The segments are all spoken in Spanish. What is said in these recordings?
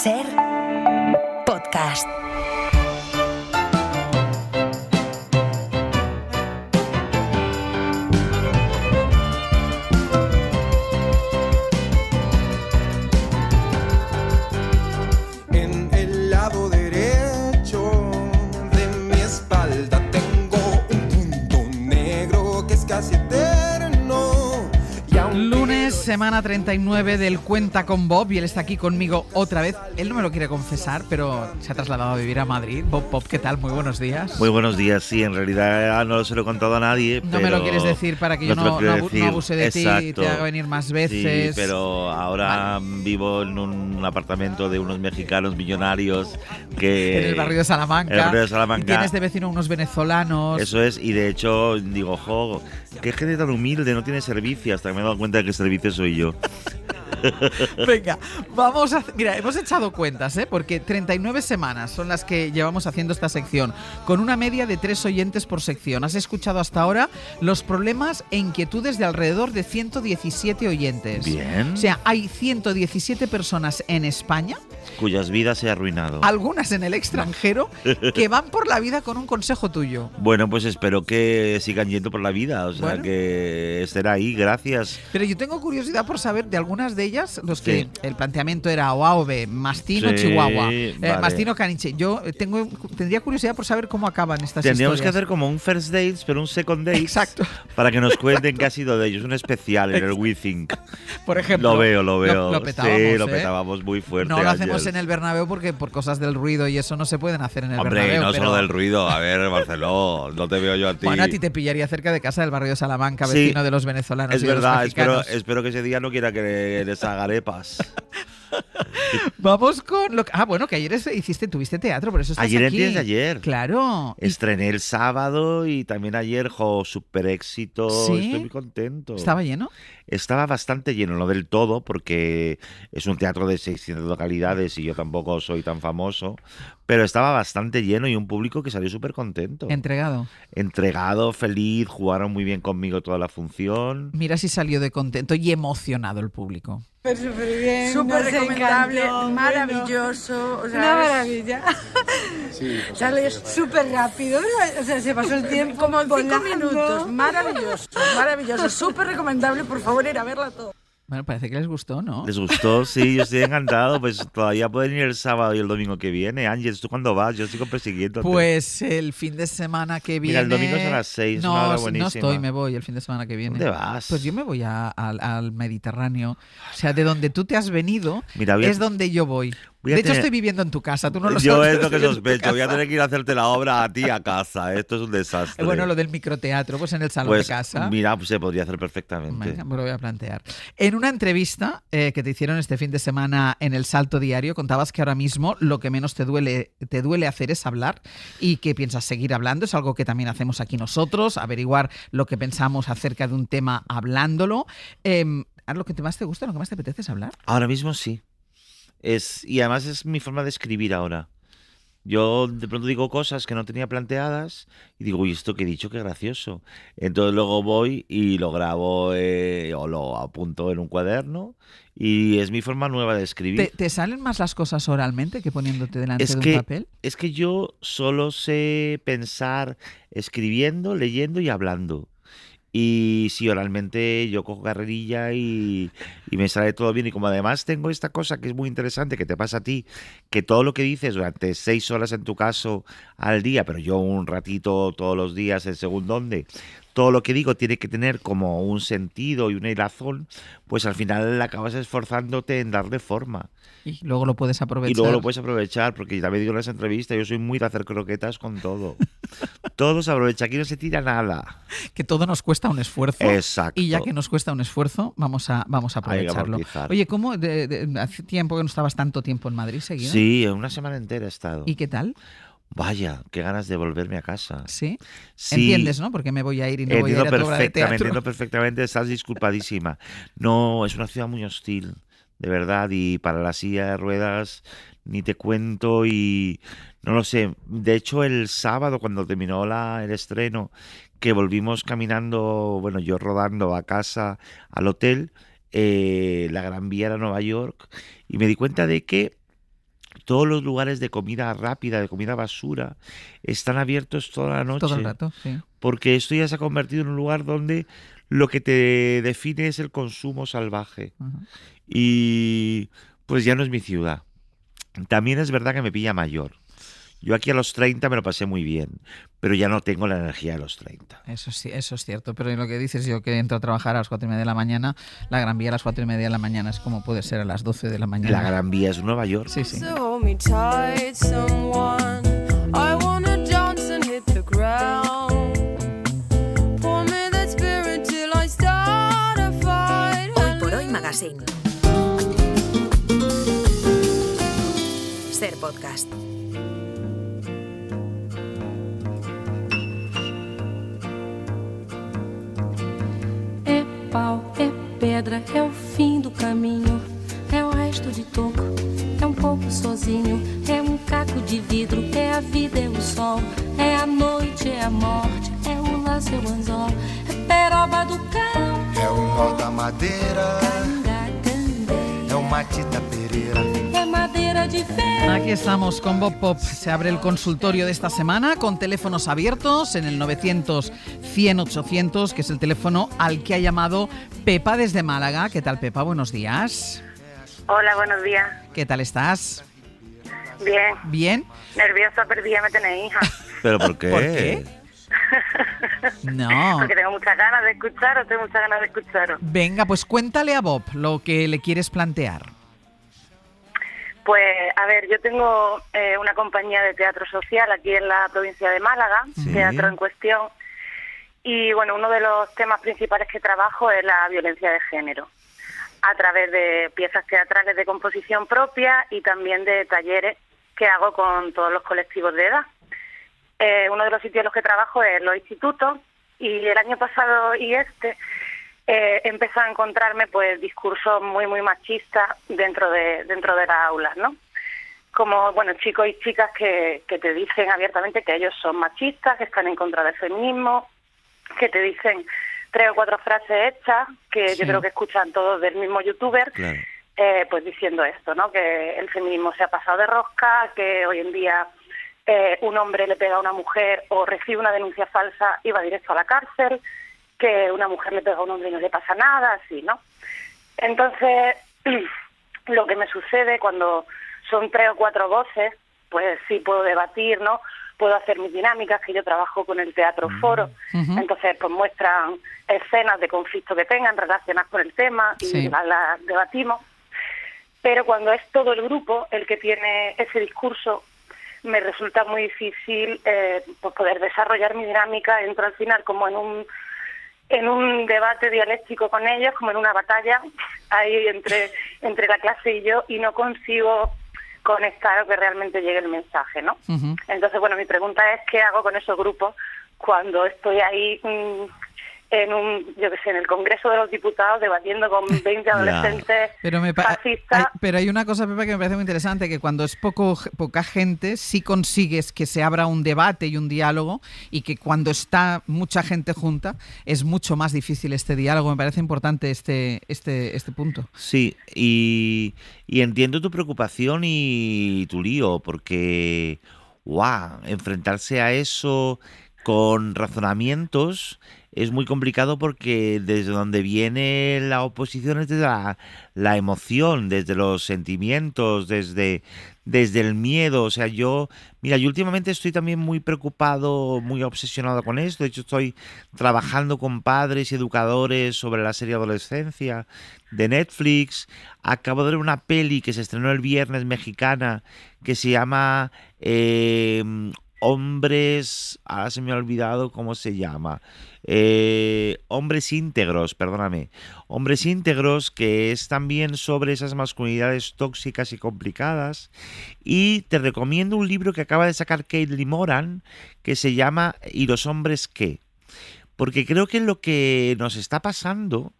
Ser podcast. En el lado derecho de mi espalda tengo un punto negro que es casi eterno. Y aunque Lunes, semana 39 del Cuenta con Bob, y él está aquí conmigo otra vez. Él no me lo quiere confesar, pero se ha trasladado a vivir a Madrid. Bob, ¿qué tal? Muy buenos días. Muy buenos días, sí, en realidad no se lo he contado a nadie. No me lo quieres decir para que yo no abuse de ti y te haga venir más veces. Sí, pero ahora vivo en un apartamento de unos mexicanos millonarios que... En el barrio de Salamanca. En el barrio de Salamanca. Y tienes de vecino unos venezolanos. Eso es, y de hecho digo, qué gente tan humilde, no tiene servicio, hasta que me he dado cuenta de que servicio soy yo. Venga, vamos a... Mira, hemos echado cuentas, porque 39 semanas son las que llevamos haciendo esta sección, con una media de 3 oyentes por sección. Has escuchado hasta ahora los problemas e inquietudes de alrededor de 117 oyentes. Bien. O sea, hay 117 personas en España, Cuyas vidas se ha arruinado. algunas en el extranjero, que van por la vida con un consejo tuyo. Bueno, pues espero que sigan yendo por la vida, o sea, Bueno. que estén ahí, gracias. Pero yo tengo curiosidad por saber de algunas de ellas, los Sí. que el planteamiento era o A o B, Mastino, Sí, Chihuahua, vale. Mastino, Caniche. Yo tendría curiosidad por saber cómo acaban estas Tendríamos que historias. hacer como un first dates, pero un second dates. Exacto. Para que nos cuenten qué ha sido de ellos. Un especial en el WeThink. Por ejemplo. Lo veo. Lo petábamos, sí, lo ¿eh? petábamos muy fuerte. No lo hacemos Ángel. en el Bernabéu porque por cosas del ruido y eso no se pueden hacer en el Hombre, Bernabéu. no pero- solo del ruido. A ver, Barceló, no te veo yo a ti. Bueno, a ti te pillaría cerca de casa del barrio de Salamanca, Sí, vecino de los venezolanos Es y de verdad, los mexicanos. espero que ese día no quiera que les haga arepas. Vamos con lo que... Ah, bueno, que ayer tuviste teatro, por eso estás Ayer aquí. antes de ayer. Claro. Y Estrené el sábado y también ayer, súper éxito. ¿Sí? Estoy muy contento. ¿Estaba lleno? Estaba bastante lleno, no del todo, porque es un teatro de 600 localidades y yo tampoco soy tan famoso, pero estaba bastante lleno y un público que salió súper contento. Entregado. Entregado, feliz, jugaron muy bien conmigo toda la función. Mira si salió de contento y emocionado el público. Súper bien, Súper nos recomendable, encantó, maravilloso. O sea, Una maravilla. Sales Súper rápido, o sea, se pasó el tiempo como en 5 volando. minutos. Maravilloso, maravilloso. Súper recomendable, por favor, ir a verla todo. Bueno, parece que les gustó, ¿no? ¿Les gustó? Sí, yo estoy encantado. Pues todavía pueden ir el sábado y el domingo que viene. Ángel, ¿tú cuándo vas? Yo sigo persiguiéndote. Pues el fin de semana que viene... Mira, el domingo es a las 6, No, una hora no buenísima. estoy, me voy el fin de semana que viene. ¿Dónde vas? Pues yo me voy al Mediterráneo. O sea, de donde tú te has venido Mira, es donde yo voy. voy a De hecho, tener- estoy viviendo en tu casa, tú no lo Yo sabes. es lo que estoy en tu sospecho. Voy a casa. tener que ir a hacerte la obra a ti a casa. Esto es un desastre. Bueno, lo del microteatro, pues en el salón Pues de casa. mira, pues se podría hacer perfectamente. Venga, me lo voy a plantear. En una entrevista que te hicieron este fin de semana en El Salto Diario, contabas que ahora mismo lo que menos te duele hacer es hablar y que piensas seguir hablando. Es algo que también hacemos aquí nosotros, averiguar lo que pensamos acerca de un tema hablándolo. ¿Lo que más te gusta, lo que más te apetece es hablar? Ahora mismo sí. Y además es mi forma de escribir ahora. Yo de pronto digo cosas que no tenía planteadas y digo, uy, esto que he dicho, qué gracioso. Entonces luego voy y lo grabo o lo apunto en un cuaderno y es mi forma nueva de escribir. ¿Te salen más las cosas oralmente que poniéndote delante de un papel? Es que yo solo sé pensar escribiendo, leyendo y hablando. Y si oralmente yo cojo carrerilla y me sale todo bien. Y como además tengo esta cosa que es muy interesante, que te pasa a ti, que todo lo que dices durante 6 horas en tu caso al día, pero yo un ratito todos los días en según dónde, todo lo que digo tiene que tener como un sentido y una hilazón, pues al final acabas esforzándote en darle forma. Y luego lo puedes aprovechar. Y luego lo puedes aprovechar, porque también digo en las entrevistas, yo soy muy de hacer croquetas con todo. Todo se aprovecha, aquí no se tira nada. Que todo nos cuesta un esfuerzo. Exacto. Y ya que nos cuesta un esfuerzo, vamos a aprovecharlo. amortizar. Oye, ¿cómo hace tiempo que no estabas tanto tiempo en Madrid seguido? Sí, una semana entera he estado. ¿Y qué tal? Vaya, qué ganas de volverme a casa. ¿Sí? Sí. Entiendes, ¿no? Porque me voy a ir y no voy a ir a tu obra de teatro. Entiendo perfectamente, estás disculpadísima. No, es una ciudad muy hostil, de verdad, y para la silla de ruedas ni te cuento y no lo sé. De hecho, el sábado cuando terminó el estreno, que volvimos caminando, bueno, yo rodando a casa, al hotel, la Gran Vía era Nueva York, y me di cuenta de que todos los lugares de comida rápida, de comida basura, están abiertos toda la noche. Todo el rato, sí. Porque esto ya se ha convertido en un lugar donde lo que te define es el consumo salvaje. Ajá. Y pues ya no es mi ciudad. También es verdad que me pilla mayor. Yo aquí a los 30 me lo pasé muy bien, pero ya no tengo la energía de los 30. Eso sí, eso es cierto. Pero lo que dices, yo que entro a trabajar a las 4:30 de la mañana, la Gran Vía a las 4:30 de la mañana es como puede ser a las 12 de la mañana. La Gran Vía es Nueva York. Sí, sí. So hold me tight, someone. I wanna dance and hit the ground. Pour me that spirit till I start a fight. Hoy por hoy Magazine. Ser podcast. É pau, é pedra, é o fim do caminho, é o resto de toco, é pouco sozinho, é caco de vidro, é a vida, é o sol, é a noite, é a morte, é o laço, é o anzol, é peroba do cão, É o nó da madeira, é o Matita Pereira. é madeira de ferro. Aquí estamos con Bob Pop. Se abre el consultorio de esta semana con teléfonos abiertos en el 900-100-800, que es el teléfono al que ha llamado Pepa desde Málaga. ¿Qué tal, Pepa? Buenos días. Hola, buenos días. ¿Qué tal estás? Bien. ¿Bien? Nerviosa, perdida me tenéis, hija. ¿Pero por qué? ¿Por qué? No. Porque tengo muchas ganas de escucharos, Venga, pues cuéntale a Bob lo que le quieres plantear. Pues, a ver, yo tengo una compañía de teatro social aquí en la provincia de Málaga, Sí. Teatro en Cuestión, y bueno, uno de los temas principales que trabajo es la violencia de género, a través de piezas teatrales de composición propia y también de talleres que hago con todos los colectivos de edad. Uno de los sitios en los que trabajo es los institutos, y el año pasado y empezó a encontrarme pues discursos muy machistas dentro de las aulas, ¿no? Como, bueno, chicos y chicas que te dicen abiertamente que ellos son machistas, que están en contra del feminismo, que te dicen 3 o 4 frases hechas, que Sí. yo creo que escuchan todos del mismo youtuber, Claro. pues diciendo esto, ¿no? Que el feminismo se ha pasado de rosca, que hoy en día un hombre le pega a una mujer o recibe una denuncia falsa y va directo a la cárcel, que una mujer le pega a un hombre y no le pasa nada, así, ¿no? Entonces, lo que me sucede cuando son 3 o 4 voces, pues sí puedo debatir, ¿no? Puedo hacer mis dinámicas, que yo trabajo con el teatro foro, Ujú. entonces pues muestran escenas de conflicto que tengan relacionadas con el tema y Sí. las debatimos. Pero cuando es todo el grupo el que tiene ese discurso, me resulta muy difícil pues poder desarrollar mi dinámica. Entro al final como en un debate dialéctico con ellos, como en una batalla ahí entre la clase y yo, y no consigo conectar o que realmente llegue el mensaje, ¿no? Ujú. Entonces, bueno, mi pregunta es ¿qué hago con esos grupos cuando estoy ahí en el Congreso de los Diputados debatiendo con 20 adolescentes fascistas? Pero hay una cosa, Pepa, que me parece muy interesante, que cuando es poca gente, sí consigues que se abra un debate y un diálogo, y que cuando está mucha gente junta es mucho más difícil este diálogo. Me parece importante este punto. Sí, y entiendo tu preocupación y tu lío, porque, enfrentarse a eso con razonamientos es muy complicado, porque desde donde viene la oposición es desde la emoción, desde los sentimientos, desde el miedo. O sea, yo últimamente estoy también muy preocupado, muy obsesionado con esto. De hecho, estoy trabajando con padres y educadores sobre la serie Adolescencia de Netflix. Acabo de ver una peli que se estrenó el viernes, mexicana, que se llama Hombres, ahora se me ha olvidado cómo se llama, Hombres Íntegros, perdóname, Hombres Íntegros, que es también sobre esas masculinidades tóxicas y complicadas. Y te recomiendo un libro que acaba de sacar Caitlin Moran, que se llama ¿Y los hombres qué? Porque creo que lo que nos está pasando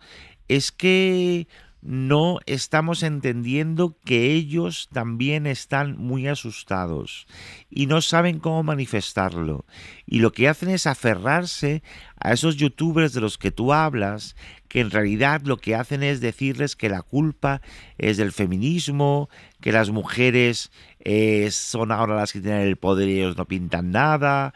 es que no estamos entendiendo que ellos también están muy asustados y no saben cómo manifestarlo. Y lo que hacen es aferrarse a esos youtubers de los que tú hablas, que en realidad lo que hacen es decirles que la culpa es del feminismo, que las mujeres son ahora las que tienen el poder y ellos no pintan nada.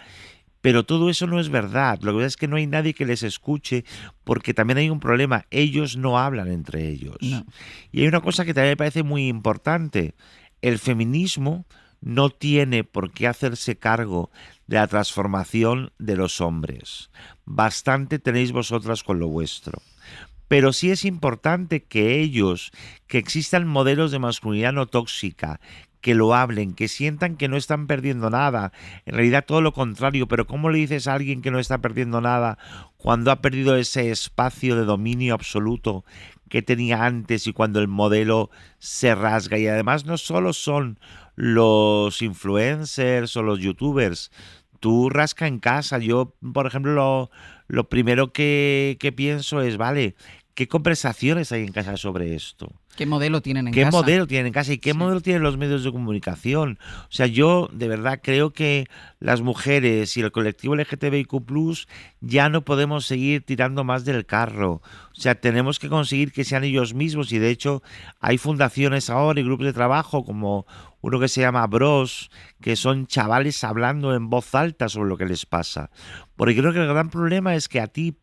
Pero todo eso no es verdad. Lo que pasa es que no hay nadie que les escuche porque también hay un problema. Ellos no hablan entre ellos. No. Y hay una cosa que también me parece muy importante. El feminismo no tiene por qué hacerse cargo de la transformación de los hombres. Bastante tenéis vosotras con lo vuestro. Pero sí es importante que ellos, que existan modelos de masculinidad no tóxica, que lo hablen, que sientan que no están perdiendo nada, en realidad todo lo contrario, pero ¿cómo le dices a alguien que no está perdiendo nada cuando ha perdido ese espacio de dominio absoluto que tenía antes y cuando el modelo se rasga? Y además no solo son los influencers o los youtubers, tú rasca en casa. Yo, por ejemplo, lo primero que pienso es, vale, ¿qué conversaciones hay en casa sobre esto? ¿Qué modelo tienen en ¿Qué casa? modelo tienen en casa y qué modelo tienen los medios de comunicación? O sea, yo de verdad creo que las mujeres y el colectivo LGTBIQ+ ya no podemos seguir tirando más del carro. O sea, tenemos que conseguir que sean ellos mismos y de hecho hay fundaciones ahora y grupos de trabajo como uno que se llama Bros, que son chavales hablando en voz alta sobre lo que les pasa. Porque creo que el gran problema es que a ti,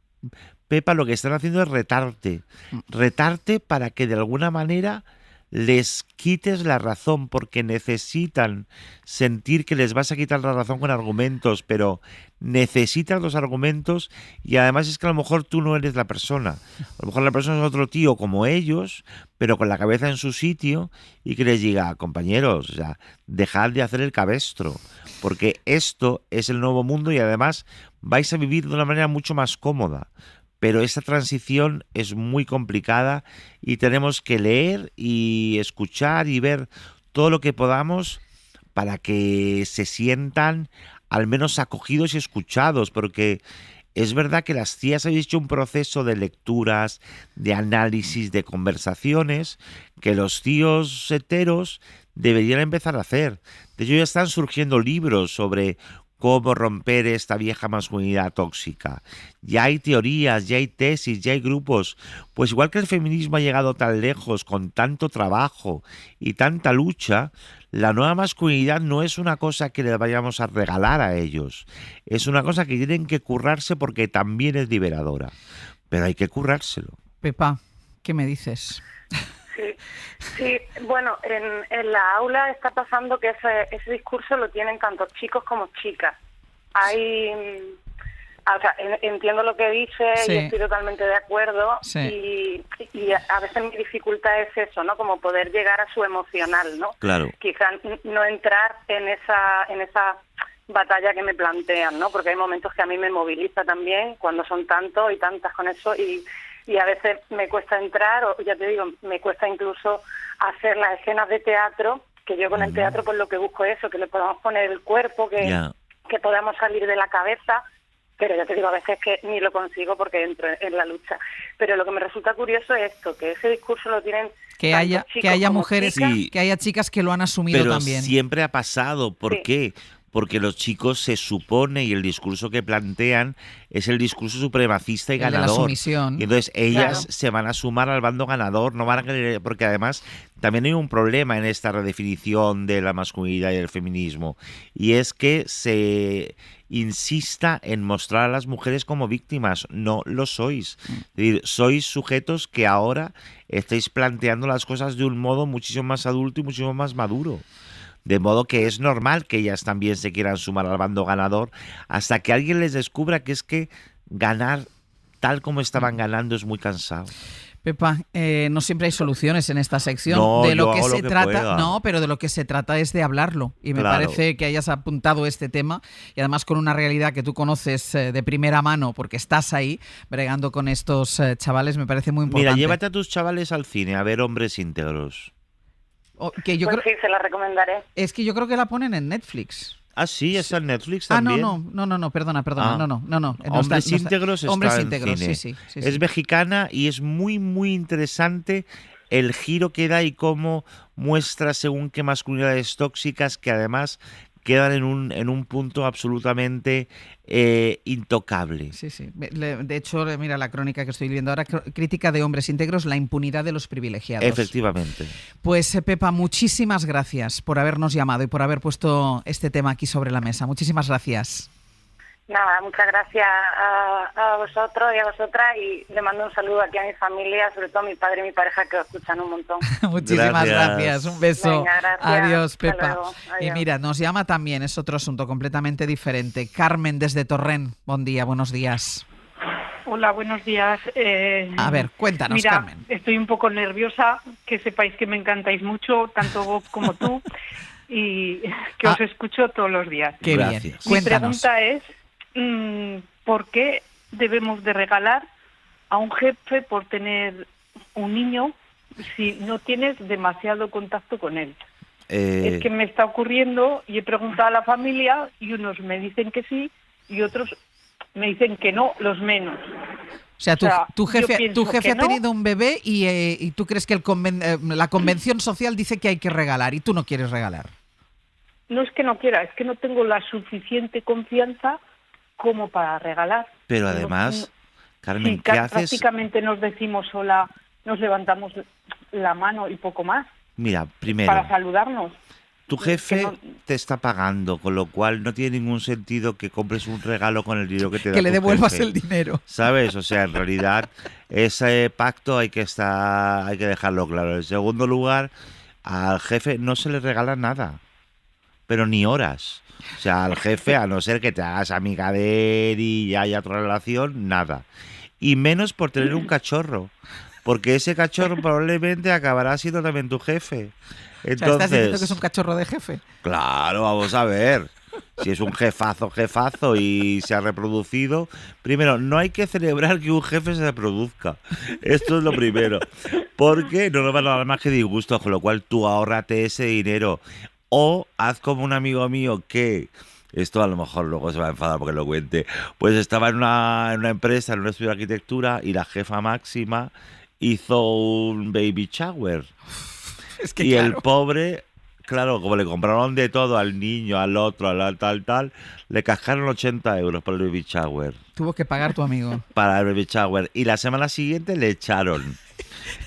Pepa, lo que están haciendo es retarte para que de alguna manera les quites la razón, porque necesitan sentir que les vas a quitar la razón con argumentos, pero necesitan los argumentos y además es que a lo mejor tú no eres la persona. A lo mejor la persona es otro tío como ellos, pero con la cabeza en su sitio y que les diga, compañeros, o sea, dejad de hacer el cabestro, porque esto es el nuevo mundo y además vais a vivir de una manera mucho más cómoda. Pero esa transición es muy complicada y tenemos que leer y escuchar y ver todo lo que podamos para que se sientan al menos acogidos y escuchados, porque es verdad que las tías habéis hecho un proceso de lecturas, de análisis, de conversaciones que los tíos heteros deberían empezar a hacer. De hecho, ya están surgiendo libros sobre cómo romper esta vieja masculinidad tóxica. Ya hay teorías, ya hay tesis, ya hay grupos. Pues igual que el feminismo ha llegado tan lejos con tanto trabajo y tanta lucha, la nueva masculinidad no es una cosa que les vayamos a regalar a ellos. Es una cosa que tienen que currarse porque también es liberadora. Pero hay que currárselo. Pepa, ¿qué me dices? Sí, bueno, en la aula está pasando que ese discurso lo tienen tanto chicos como chicas. Entiendo lo que dice Sí. y estoy totalmente de acuerdo. Sí. Y a veces mi dificultad es eso, ¿no? Como poder llegar a su emocional, ¿no? Claro. Quizás no entrar en esa batalla que me plantean, ¿no? Porque hay momentos que a mí me moviliza también cuando son tantos y tantas con eso y a veces me cuesta entrar, o ya te digo, me cuesta incluso hacer las escenas de teatro, que yo con el teatro pues lo que busco es eso, que le podamos poner el cuerpo, que podamos salir de la cabeza, pero ya te digo, a veces que ni lo consigo porque entro en la lucha. Pero lo que me resulta curioso es esto, que ese discurso lo tienen Que tanto haya chicos como mujeres, chicas. Sí. que haya chicas que lo han asumido Pero también. siempre ha pasado. ¿Por Sí. qué? Porque los chicos se supone y el discurso que plantean es el discurso supremacista y El de la ganador. sumisión. Y entonces ellas Claro. se van a sumar al bando ganador, no van a querer, porque además también hay un problema en esta redefinición de la masculinidad y el feminismo, y es que se insista en mostrar a las mujeres como víctimas. No lo sois. Es decir, sois sujetos que ahora estáis planteando las cosas de un modo muchísimo más adulto y muchísimo más maduro. De modo que es normal que ellas también se quieran sumar al bando ganador hasta que alguien les descubra que es que ganar tal como estaban ganando es muy cansado. Pepa, no siempre hay soluciones en esta sección. No, de lo yo que hago se lo que trata, pueda. no, pero de lo que se trata es de hablarlo. Y me Claro. parece que hayas apuntado este tema y además con una realidad que tú conoces de primera mano porque estás ahí bregando con estos chavales, me parece muy importante. Mira, llévate a tus chavales al cine a ver Hombres Íntegros. Que yo Pues creo, sí, se la recomendaré. es que yo creo que la ponen en Netflix. Ah, sí, está en Netflix Ah, también. no, perdona, Ah. no. Hombres Íntegros está Hombres en Íntegros, cine. sí. Es mexicana y es muy, muy interesante el giro que da y cómo muestra según qué masculinidades tóxicas que además quedan en un punto absolutamente intocable. Sí, sí. De hecho, mira la crónica que estoy leyendo ahora, crítica de hombres íntegros, la impunidad de los privilegiados. Efectivamente. Pues Pepa, muchísimas gracias por habernos llamado y por haber puesto este tema aquí sobre la mesa. Muchísimas gracias. Nada, muchas gracias a vosotros y a vosotras, y le mando un saludo aquí a mi familia, sobre todo a mi padre y mi pareja, que os escuchan un montón. Muchísimas gracias. Un beso. Venga, gracias. Adiós, Hasta Pepa. luego. Y Adiós. mira, nos llama también, es otro asunto completamente diferente. Carmen desde Torrent. Buen día, buenos días. Hola, buenos días. A ver, cuéntanos, mira, Carmen. estoy un poco nerviosa, que sepáis que me encantáis mucho, tanto Bob como tú, y que os escucho todos los días. Qué Gracias. bien. Mi Cuéntanos. pregunta es, ¿por qué debemos de regalar a un jefe por tener un niño si no tienes demasiado contacto con él? Es que me está ocurriendo y he preguntado a la familia y unos me dicen que sí y otros me dicen que no, los menos. O sea, tu yo jefe pienso que ha no. tenido un bebé y tú crees que la convención social dice que hay que regalar y tú no quieres regalar. No es que no quiera, es que no tengo la suficiente confianza como para regalar. Pero además, Carmen, sí, ¿qué haces? prácticamente nos decimos hola, nos levantamos la mano y poco más Mira, primero, para saludarnos. tu jefe que no- te está pagando, con lo cual no tiene ningún sentido que compres un regalo con el dinero que te da Que le tu devuelvas jefe. el dinero. ¿Sabes? O sea, en realidad ese pacto hay que dejarlo claro. En segundo lugar, al jefe no se le regala nada, pero ni horas. O sea, al jefe, a no ser que te hagas amiga de él y haya otra relación, nada. Y menos por tener un cachorro, porque ese cachorro probablemente acabará siendo también tu jefe. O sea, estás diciendo Entonces, que es un cachorro de jefe. claro, vamos a ver. Si es un jefazo y se ha reproducido, primero, no hay que celebrar que un jefe se reproduzca. Esto es lo primero. Porque no nos van a dar más que disgustos, con lo cual tú ahórrate ese dinero. O haz como un amigo mío que, esto a lo mejor luego se va a enfadar porque lo cuente, pues estaba en una empresa, en un estudio de arquitectura, y la jefa máxima hizo un baby shower. Es que Y claro. el pobre, claro, como le compraron de todo al niño, al otro, al tal, le cascaron 80 euros por el baby shower. Tuvo que pagar tu amigo. Para el baby shower. Y la semana siguiente le echaron.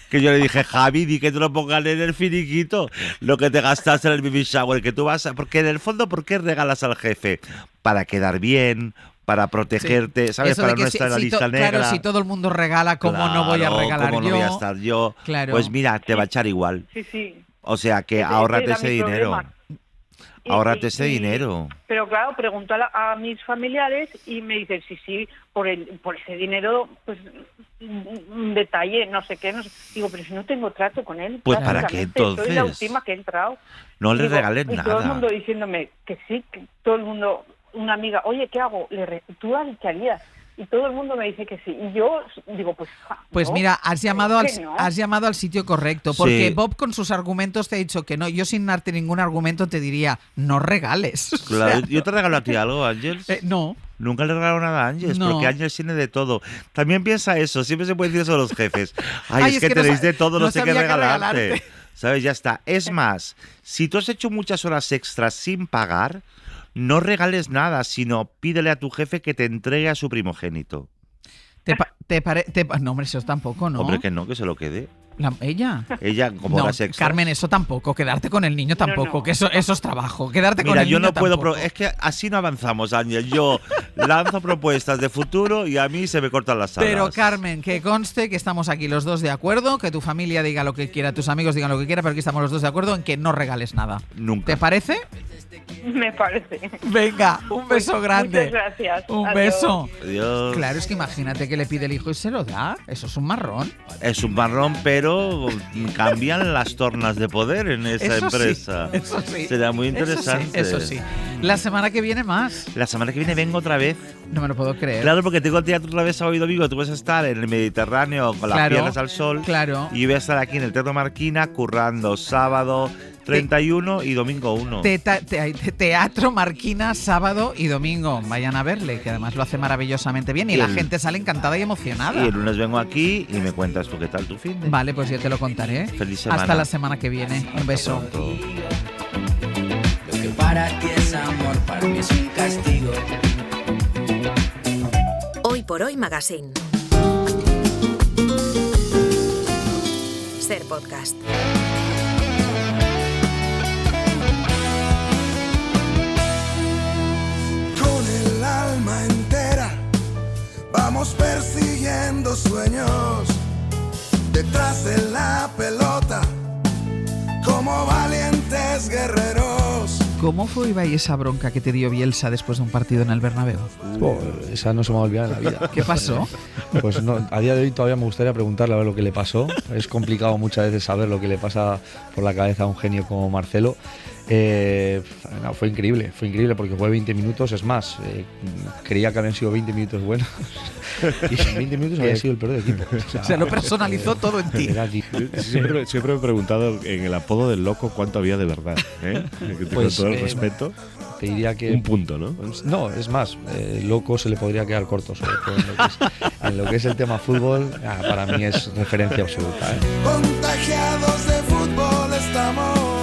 Que yo le dije, Javi, di que te lo pongan en el finiquito, lo que te gastaste en el baby shower, que tú vas a... Porque en el fondo, ¿por qué regalas al jefe? Para quedar bien, para protegerte, ¿sabes? Eso Para de que no estar en la lista negra. Claro, si todo el mundo regala, ¿cómo no voy a Claro, regalar ¿cómo yo? no voy a estar yo? Claro. Pues mira, te va a echar igual. Sí, sí. O sea que Ese ahórrate era ese mi dinero. problema. Ahórrate ese Y- dinero. Pero claro, pregunto a mis familiares y me dicen, sí, por ese dinero, pues un detalle, no sé qué. No sé. Digo, pero si no tengo trato con él. Pues, ¿para qué prácticamente, Soy la entonces? última que he entrado. No le Digo, regales y todo el nada. mundo diciéndome que sí, que todo el mundo, una amiga, oye, ¿qué hago? ¿Tú qué harías? Y todo el mundo me dice que sí. Y yo digo, pues... Pues no, mira, has llamado es que no. has llamado al sitio correcto, porque Sí. Bob con sus argumentos te ha dicho que no. Yo sin darte ningún argumento te diría, no regales. O Claro, sea, yo te regalo a ti algo, Ángels. no. Nunca le regalo nada a Ángels, No. porque Ángels tiene de todo. También piensa eso, siempre se puede decir eso a los jefes. Ay, Ay, es que no tenéis sa- de todo, no sé qué sabía qué regalarte. regalarte. ¿Sabes? Ya está. Es más, si tú has hecho muchas horas extras sin pagar, no regales nada, sino pídele a tu jefe que te entregue a su primogénito. No, hombre, eso tampoco, ¿no? Hombre, que no, que se lo quede. ¿Ella? Ella, como No, horas extras. Carmen, eso tampoco. Quedarte con el niño tampoco, no. que eso es trabajo. Quedarte con Mira, el yo niño no puedo... tampoco. Es que así no avanzamos, Ángel. Yo lanzo propuestas de futuro y a mí se me cortan las alas. Pero Carmen, que conste que estamos aquí los dos de acuerdo, que tu familia diga lo que quiera, tus amigos digan lo que quiera, pero aquí estamos los dos de acuerdo en que no regales nada. Nunca. ¿Te parece? Me parece. Venga, un beso grande. Muchas gracias. Un Adiós. beso. Adiós. Claro, es que imagínate que le pide el hijo y se lo da. Eso es un marrón. Es un marrón, pero cambian las tornas de poder en esa Eso sí, empresa. eso sí. Será muy Eso sí, interesante. Eso sí. La semana que viene más. La semana que viene vengo otra vez. No me lo puedo creer. Claro, porque tengo el teatro otra vez sábado y domingo. Tú vas a estar en el Mediterráneo con las Claro, piernas al sol. claro. Y voy a estar aquí en el Teatro Marquina currando sábado, 31 y domingo 1. Teatro Marquina, sábado y domingo. Vayan a verle, que además lo hace maravillosamente bien y la gente sale encantada y emocionada. Y el lunes vengo aquí y me cuentas tú qué tal tu fin de. Vale, pues yo te lo contaré. Feliz semana. Hasta la semana que viene. Un beso. Lo que para ti es amor, para mí es un castigo. Hoy por Hoy Magazine. Ser podcast. Con el alma entera vamos persiguiendo sueños detrás de la pelota como valientes guerreros. ¿Cómo fue, Ibai, esa bronca que te dio Bielsa después de un partido en el Bernabéu? Esa no se me va a olvidar en la vida. ¿Qué pasó? Pues no, a día de hoy todavía me gustaría preguntarle a ver lo que le pasó. Es complicado muchas veces saber lo que le pasa por la cabeza a un genio como Marcelo. No, fue increíble porque fue 20 minutos, es más, creía que habían sido 20 minutos buenos y en 20 minutos había sido el peor del equipo. O sea, lo personalizó todo en ti. Siempre me he preguntado en el apodo del loco cuánto había de verdad, ¿eh? Con todo el respeto. Te diría que un punto, ¿no? No, es más, loco se le podría quedar corto, sobre todo en lo que es el tema fútbol. Para mí es referencia absoluta, ¿eh? Contagiados de fútbol estamos.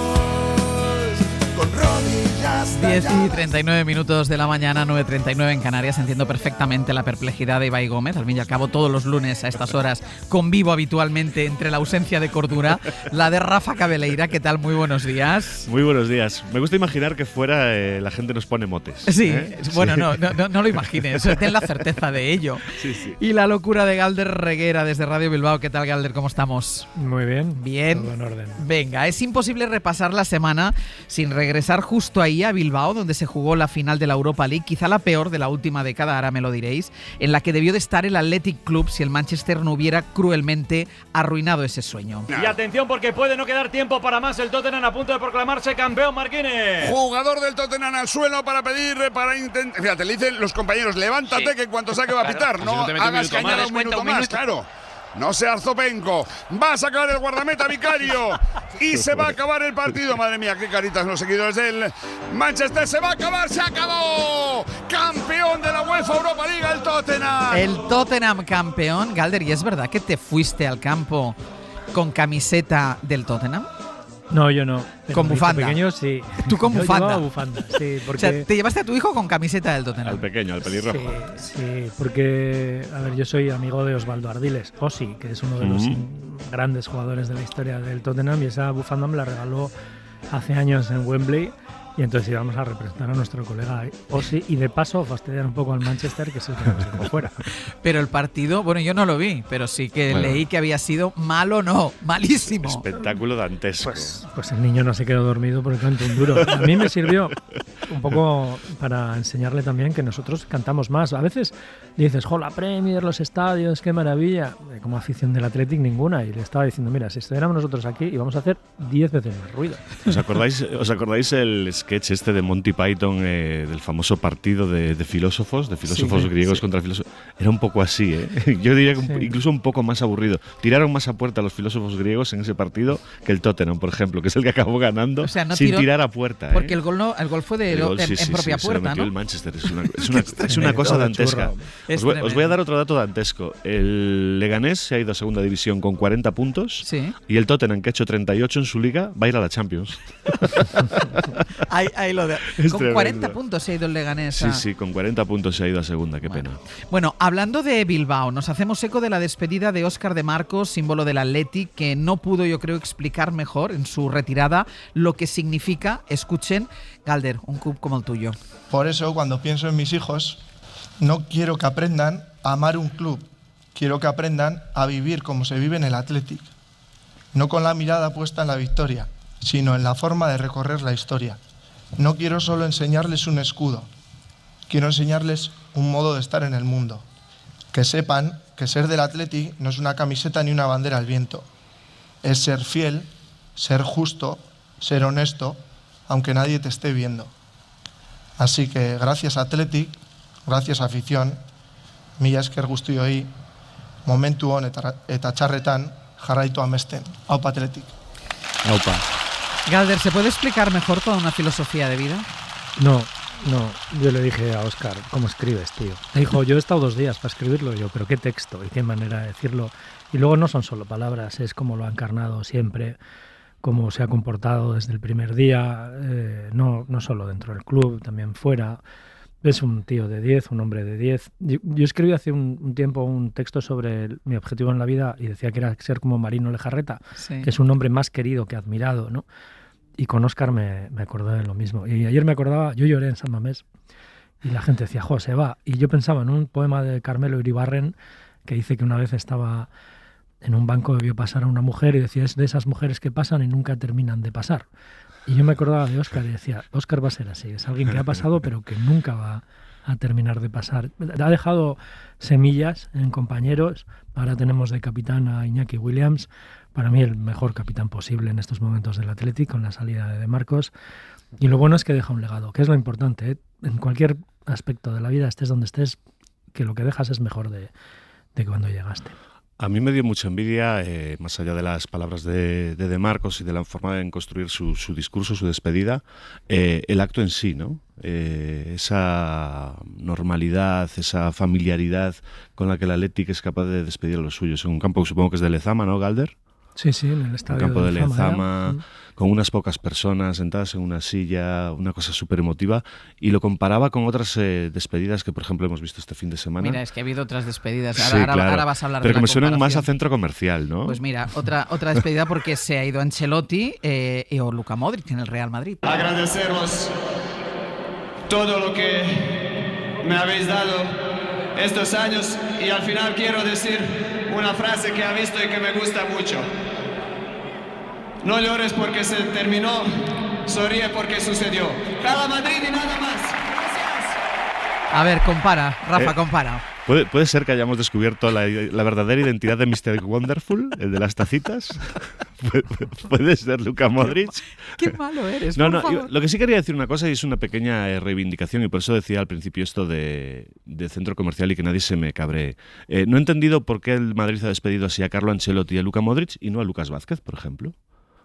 10 y 39 minutos de la mañana, 9:39 en Canarias. Entiendo perfectamente la perplejidad de Ibai Gómez. Al fin y al cabo, todos los lunes a estas horas convivo habitualmente entre la ausencia de cordura. La de Rafa Cabeleira, ¿qué tal? Muy buenos días. Muy buenos días. Me gusta imaginar que fuera la gente nos pone motes. Sí, ¿eh? Bueno, no lo imagines, ten la certeza de ello. Sí. Y la locura de Galder Reguera desde Radio Bilbao. ¿Qué tal, Galder? ¿Cómo estamos? Muy bien. Bien. Todo en orden. Venga, es imposible repasar la semana sin regresar justo ahí a Bilbao, donde se jugó la final de la Europa League, quizá la peor de la última década, ahora me lo diréis, en la que debió de estar el Athletic Club si el Manchester no hubiera cruelmente arruinado ese sueño. Y atención, porque puede no quedar tiempo para más. El Tottenham a punto de proclamarse campeón, Marquines. Jugador del Tottenham al suelo para pedir, para intentar. Fíjate, le dicen los compañeros, levántate, sí, que en cuanto saque va a pitar. Claro, no si hagas que añada un minuto más, claro. No seas zopenco. Va a sacar el guardameta Vicario. Y se va a acabar el partido. Madre mía, qué caritas los seguidores del Manchester. Se va a acabar, se acabó. Campeón de la UEFA Europa League, el Tottenham. El Tottenham campeón. Galder, ¿y es verdad que te fuiste al campo con camiseta del Tottenham? No, yo no. ¿Con bufanda? Pequeño, sí. ¿Tú con bufanda? Yo llevaba bufanda, sí. Porque... O sea, ¿te llevaste a tu hijo con camiseta del Tottenham? Al pequeño, al pelirrojo. Sí, porque, a ver, yo soy amigo de Osvaldo Ardiles, Osi, que es uno de los grandes jugadores de la historia del Tottenham, y esa bufanda me la regaló hace años en Wembley. Y entonces íbamos a representar a nuestro colega Osi y de paso fastidiar un poco al Manchester, que es el que nos dejó fuera. Pero el partido, bueno, yo no lo vi, pero sí que leí que había sido malo, no, malísimo. Espectáculo dantesco. Pues el niño no se quedó dormido por el canto un duro. A mí me sirvió un poco para enseñarle también que nosotros cantamos más. A veces dices, la Premier, los estadios, qué maravilla. Como afición del Athletic ninguna. Y le estaba diciendo, mira, si estuviéramos nosotros aquí íbamos a hacer 10 veces más ruido. ¿Os acordáis el sketch este de Monty Python del famoso partido de filósofos griegos contra filósofos? Era un poco así, ¿eh? Yo diría que incluso un poco más aburrido. Tiraron más a puerta a los filósofos griegos en ese partido que el Tottenham, por ejemplo, que es el que acabó ganando, o sea, no sin tirar a puerta. Porque el gol fue en propia puerta, se lo metió, ¿no? El Manchester. Es una cosa dantesca. Os voy a dar otro dato dantesco. El Leganés se ha ido a segunda división con 40 puntos y el Tottenham, que ha hecho 38 en su liga, va a ir a la Champions. Ahí lo de, con tremendo. 40 puntos se ha ido el Leganés. Sí, con 40 puntos se ha ido a segunda, qué pena. Bueno, hablando de Bilbao, nos hacemos eco de la despedida de Óscar de Marcos, símbolo del Athletic, que no pudo, yo creo, explicar mejor en su retirada lo que significa, escuchen, Galder, un club como el tuyo. Por eso, cuando pienso en mis hijos, no quiero que aprendan a amar un club, quiero que aprendan a vivir como se vive en el Athletic, no con la mirada puesta en la victoria, sino en la forma de recorrer la historia. No quiero solo enseñarles un escudo, quiero enseñarles un modo de estar en el mundo. Que sepan que ser del Athletic no es una camiseta ni una bandera al viento. Es ser fiel, ser justo, ser honesto, aunque nadie te esté viendo. Así que gracias Athletic, gracias afición, mila esker guztioi, momentu hon eta txarretan jarraitu amesten. Aupa Athletic. Aupa. Galder, ¿se puede explicar mejor toda una filosofía de vida? No, yo le dije a Óscar, ¿cómo escribes, tío? Me dijo, yo he estado 2 días para escribirlo, y yo, pero qué texto y qué manera de decirlo. Y luego no son solo palabras, es cómo lo ha encarnado siempre, cómo se ha comportado desde el primer día, no solo dentro del club, también fuera. Es un tío de 10, un hombre de 10. Yo escribí hace un tiempo un texto sobre mi objetivo en la vida y decía que era ser como Marino Lejarreta, Sí. que es un hombre más querido que admirado, ¿no? Y con Óscar me acordé de lo mismo. Y ayer me acordaba, yo lloré en San Mamés y la gente decía, jo, se va. Y yo pensaba en un poema de Carmelo Iribarren que dice que una vez estaba en un banco, vio pasar a una mujer y decía, es de esas mujeres que pasan y nunca terminan de pasar. Y yo me acordaba de Óscar y decía, Óscar va a ser así, es alguien que ha pasado pero que nunca va a terminar de pasar. Ha dejado semillas en compañeros, ahora tenemos de capitán a Iñaki Williams, para mí el mejor capitán posible en estos momentos del Athletic con la salida de Marcos, y lo bueno es que deja un legado, que es lo importante, ¿eh? En cualquier aspecto de la vida, estés donde estés, que lo que dejas es mejor de cuando llegaste. A mí me dio mucha envidia, más allá de las palabras de Marcos y de la forma en construir su discurso, su despedida, el acto en sí, ¿no? Esa normalidad, esa familiaridad con la que el Athletic es capaz de despedir a los suyos. En un campo que supongo que es de Lezama, ¿no, Galder? Sí, en el estadio. Un campo de Lezama, Lezama, con unas pocas personas sentadas en una silla, una cosa súper emotiva, y lo comparaba con otras despedidas que, por ejemplo, hemos visto este fin de semana. Mira, es que ha habido otras despedidas. Sí, Ahora, claro. ahora vas a hablar pero de la que me suenan más comparación. a centro comercial, ¿no? Pues mira, otra despedida porque se ha ido Ancelotti o Luka Modric en el Real Madrid. Agradeceros todo lo que me habéis dado estos años, y al final quiero decir una frase que he visto y que me gusta mucho. No llores porque se terminó, sonríe porque sucedió. ¡Cada Madrid y nada más! A ver, compara, Rafa, compara. ¿Puede ser que hayamos descubierto la verdadera identidad de Mr. Wonderful, el de las tacitas? ¿Puede ser Luka Modric? Qué malo eres, No, por favor. lo que sí quería decir una cosa, y es una pequeña reivindicación, y por eso decía al principio esto de centro comercial y que nadie se me cabree. No he entendido por qué el Madrid ha despedido así a Carlo Ancelotti y a Luka Modric y no a Lucas Vázquez, por ejemplo.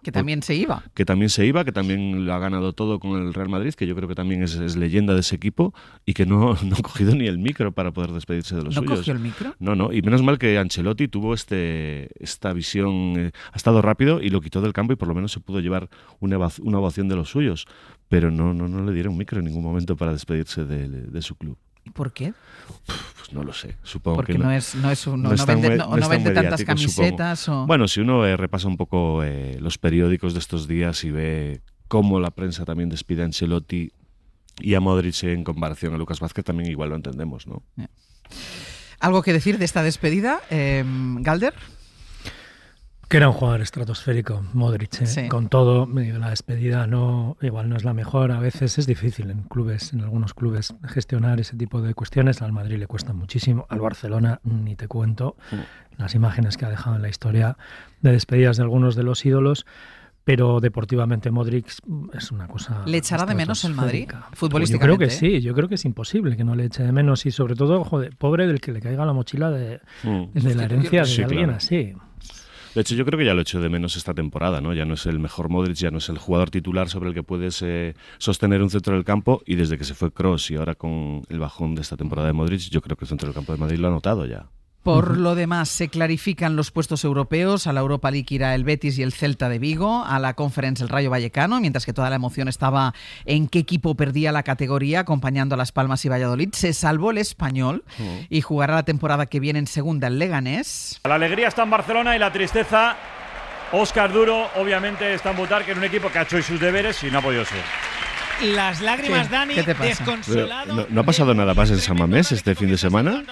Que también se iba. Que también lo ha ganado todo con el Real Madrid, que yo creo que también es leyenda de ese equipo, y que no ha cogido ni el micro para poder despedirse de los suyos. ¿No cogió el micro? No, y menos mal que Ancelotti tuvo esta visión, ha estado rápido y lo quitó del campo y por lo menos se pudo llevar una ovación de los suyos, pero no le dieron micro en ningún momento para despedirse de su club. ¿Por qué? Pues no lo sé, supongo porque que no vende tantas camisetas. Supongo. Bueno, si uno repasa un poco los periódicos de estos días y ve cómo la prensa también despide a Ancelotti y a Modric en comparación a Lucas Vázquez, también igual lo entendemos, ¿no? ¿Algo que decir de esta despedida, Galder? Que era un jugador estratosférico, Modric, Sí. Con todo, la despedida igual no es la mejor, a veces es difícil en algunos clubes gestionar ese tipo de cuestiones. Al Madrid le cuesta muchísimo, al Barcelona ni te cuento las imágenes que ha dejado en la historia de despedidas de algunos de los ídolos, pero deportivamente Modric es una cosa... ¿Le echará de menos el Madrid? Yo creo que sí, yo creo que es imposible que no le eche de menos, y sobre todo, joder, pobre del que le caiga la mochila de la herencia de alguien así. De hecho, yo creo que ya lo he hecho de menos esta temporada, ¿no? Ya no es el mejor Modric, ya no es el jugador titular sobre el que puedes sostener un centro del campo, y desde que se fue Kroos y ahora con el bajón de esta temporada de Modric, yo creo que el centro del campo de Madrid lo ha notado ya. Por lo demás, se clarifican los puestos europeos. A la Europa League irá el Betis y el Celta de Vigo, a la Conference el Rayo Vallecano, mientras que toda la emoción estaba en qué equipo perdía la categoría, acompañando a Las Palmas y Valladolid. Se salvó el Español y jugará la temporada que viene en segunda el Leganés. La alegría está en Barcelona y la tristeza, Óscar Duro, obviamente, está en Butar, que es un equipo que ha hecho hoy sus deberes y no ha podido ser. Las lágrimas, Dani, ¿Qué te pasa? desconsolado. ¿No ha pasado nada más en San Mamés este fin de semana?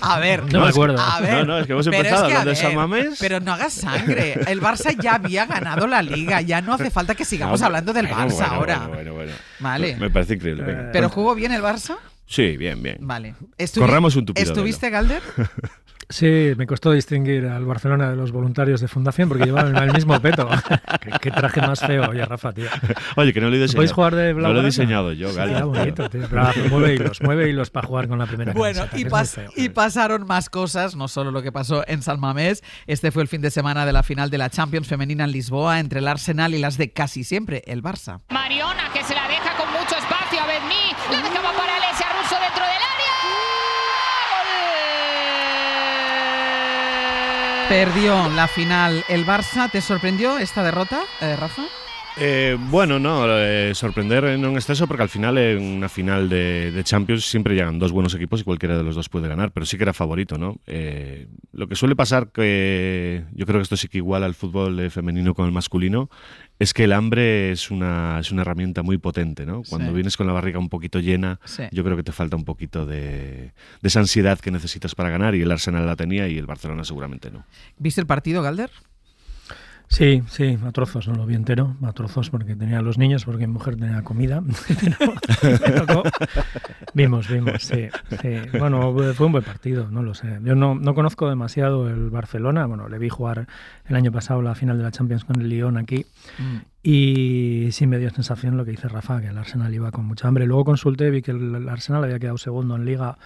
A ver, No me acuerdo. A ver, No, es que hemos pero empezado es que, hablando a de San ver, Mamés. Pero no hagas sangre. El Barça ya había ganado la Liga. Ya no hace falta que sigamos hablando del Barça ahora. Bueno. Vale. Me parece increíble. Venga. ¿Pero jugó bien el Barça? Sí, bien. Vale. Corramos un tupido ¿Estuviste, Galder? Sí, me costó distinguir al Barcelona de los voluntarios de Fundación porque llevaban el mismo peto. ¿Qué traje más feo? Oye, Rafa, tío. Oye, que no lo he diseñado. ¿Podéis jugar de blanco? No lo he diseñado yo, Sí, Galder. bonito, tío. Pero mueve hilos para jugar con la primera Bueno, camiseta, y pasaron más cosas, no solo lo que pasó en San Mamés. Este fue el fin de semana de la final de la Champions femenina en Lisboa entre el Arsenal y las de casi siempre, el Barça. Mariona, que se la deja con mucho espacio a Bedmí. La dejaba para Alesia Russo dentro del área. Perdió la final el Barça. ¿Te sorprendió esta derrota, Rafa? Bueno, no, sorprender en un exceso porque al final en una final de Champions siempre llegan dos buenos equipos y cualquiera de los dos puede ganar, pero sí que era favorito, ¿no? Lo que suele pasar, que yo creo que esto sí que iguala al fútbol femenino con el masculino, es que el hambre es una herramienta muy potente, ¿no? Cuando vienes con la barriga un poquito llena, yo creo que te falta un poquito de esa ansiedad que necesitas para ganar, y el Arsenal la tenía y el Barcelona seguramente no. ¿Viste el partido, Galder? Sí, a trozos, no lo vi entero, a trozos porque tenía a los niños, porque mi mujer tenía comida. Me tocó. Vimos, sí. Bueno, fue un buen partido, no lo sé. Yo no conozco demasiado el Barcelona, bueno, le vi jugar el año pasado la final de la Champions con el Lyon aquí. Y sí me dio sensación lo que dice Rafa, que el Arsenal iba con mucha hambre. Luego consulté, vi que el Arsenal había quedado segundo en Liga